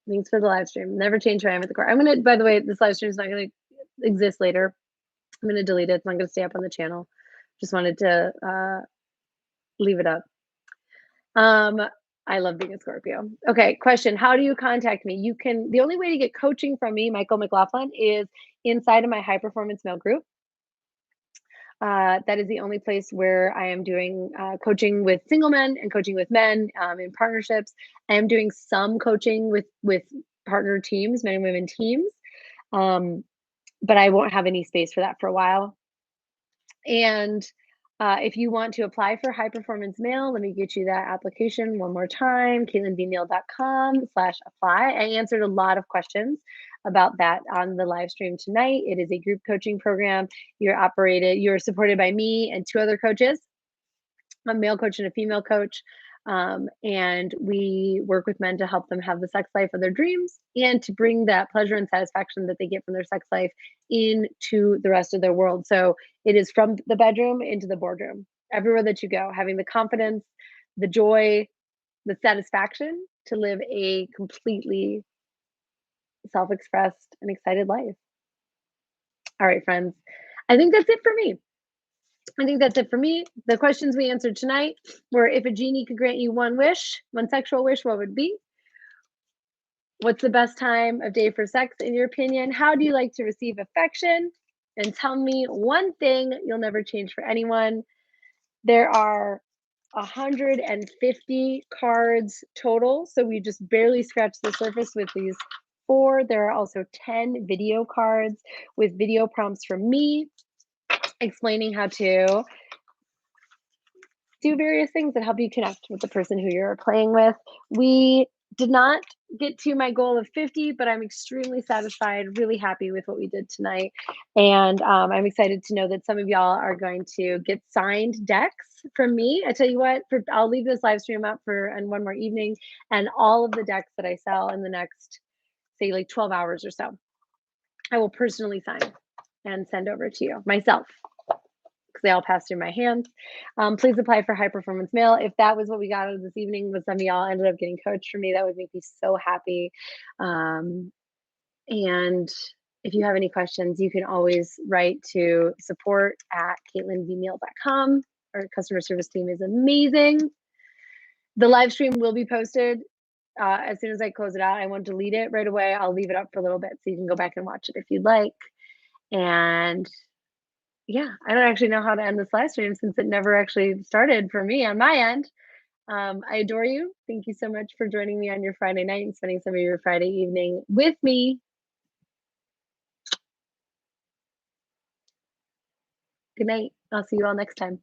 Thanks for the live stream. Never change who I am at the core. I'm gonna, by the way, this live stream is not gonna exist later. I'm gonna delete it. It's not gonna stay up on the channel. Just wanted to leave it up. I love being a Scorpio. Okay, question. How do you contact me? The only way to get coaching from me, Michael McLaughlin, is inside of my high performance male group. That is the only place where I am doing coaching with single men and coaching with men in partnerships. I am doing some coaching with partner teams, men and women teams, but I won't have any space for that for a while. And if you want to apply for High Performance Mail, let me get you that application one more time, CaitlinVneal.com/apply. I answered a lot of questions about that on the live stream tonight. It is a group coaching program. You're supported by me and two other coaches, a male coach and a female coach. And we work with men to help them have the sex life of their dreams and to bring that pleasure and satisfaction that they get from their sex life into the rest of their world. So it is from the bedroom into the boardroom, everywhere that you go, having the confidence, the joy, the satisfaction to live a completely self-expressed and excited life. All right, friends. I think that's it for me. The questions we answered tonight were, if a genie could grant you one sexual wish, what would it be? What's the best time of day for sex, in your opinion? How do you like to receive affection? And tell me one thing you'll never change for anyone. There are 150 cards total, so we just barely scratched the surface with these 4. There are also 10 video cards with video prompts from me explaining how to do various things that help you connect with the person who you're playing with. We Did not get to my goal of 50, but I'm extremely satisfied, really happy with what we did tonight. And I'm excited to know that some of y'all are going to get signed decks from me. I tell you what, I'll leave this live stream up for and one more evening, and all of the decks that I sell in the next, say, like 12 hours or so, I will personally sign and send over to you myself because they all pass through my hands. Please apply for High Performance Male. If that was what we got out of this evening, was some of y'all ended up getting coached from me, that would make me so happy. And if you have any questions, you can always write to support@caitlinvmeal.com. Our customer service team is amazing. The live stream will be posted as soon as I close it out. I won't delete it right away. I'll leave it up for a little bit so you can go back and watch it if you'd like. And yeah, I don't actually know how to end this live stream since it never actually started for me on my end. I adore you. Thank you so much for joining me on your Friday night and spending some of your Friday evening with me. Good night. I'll see you all next time.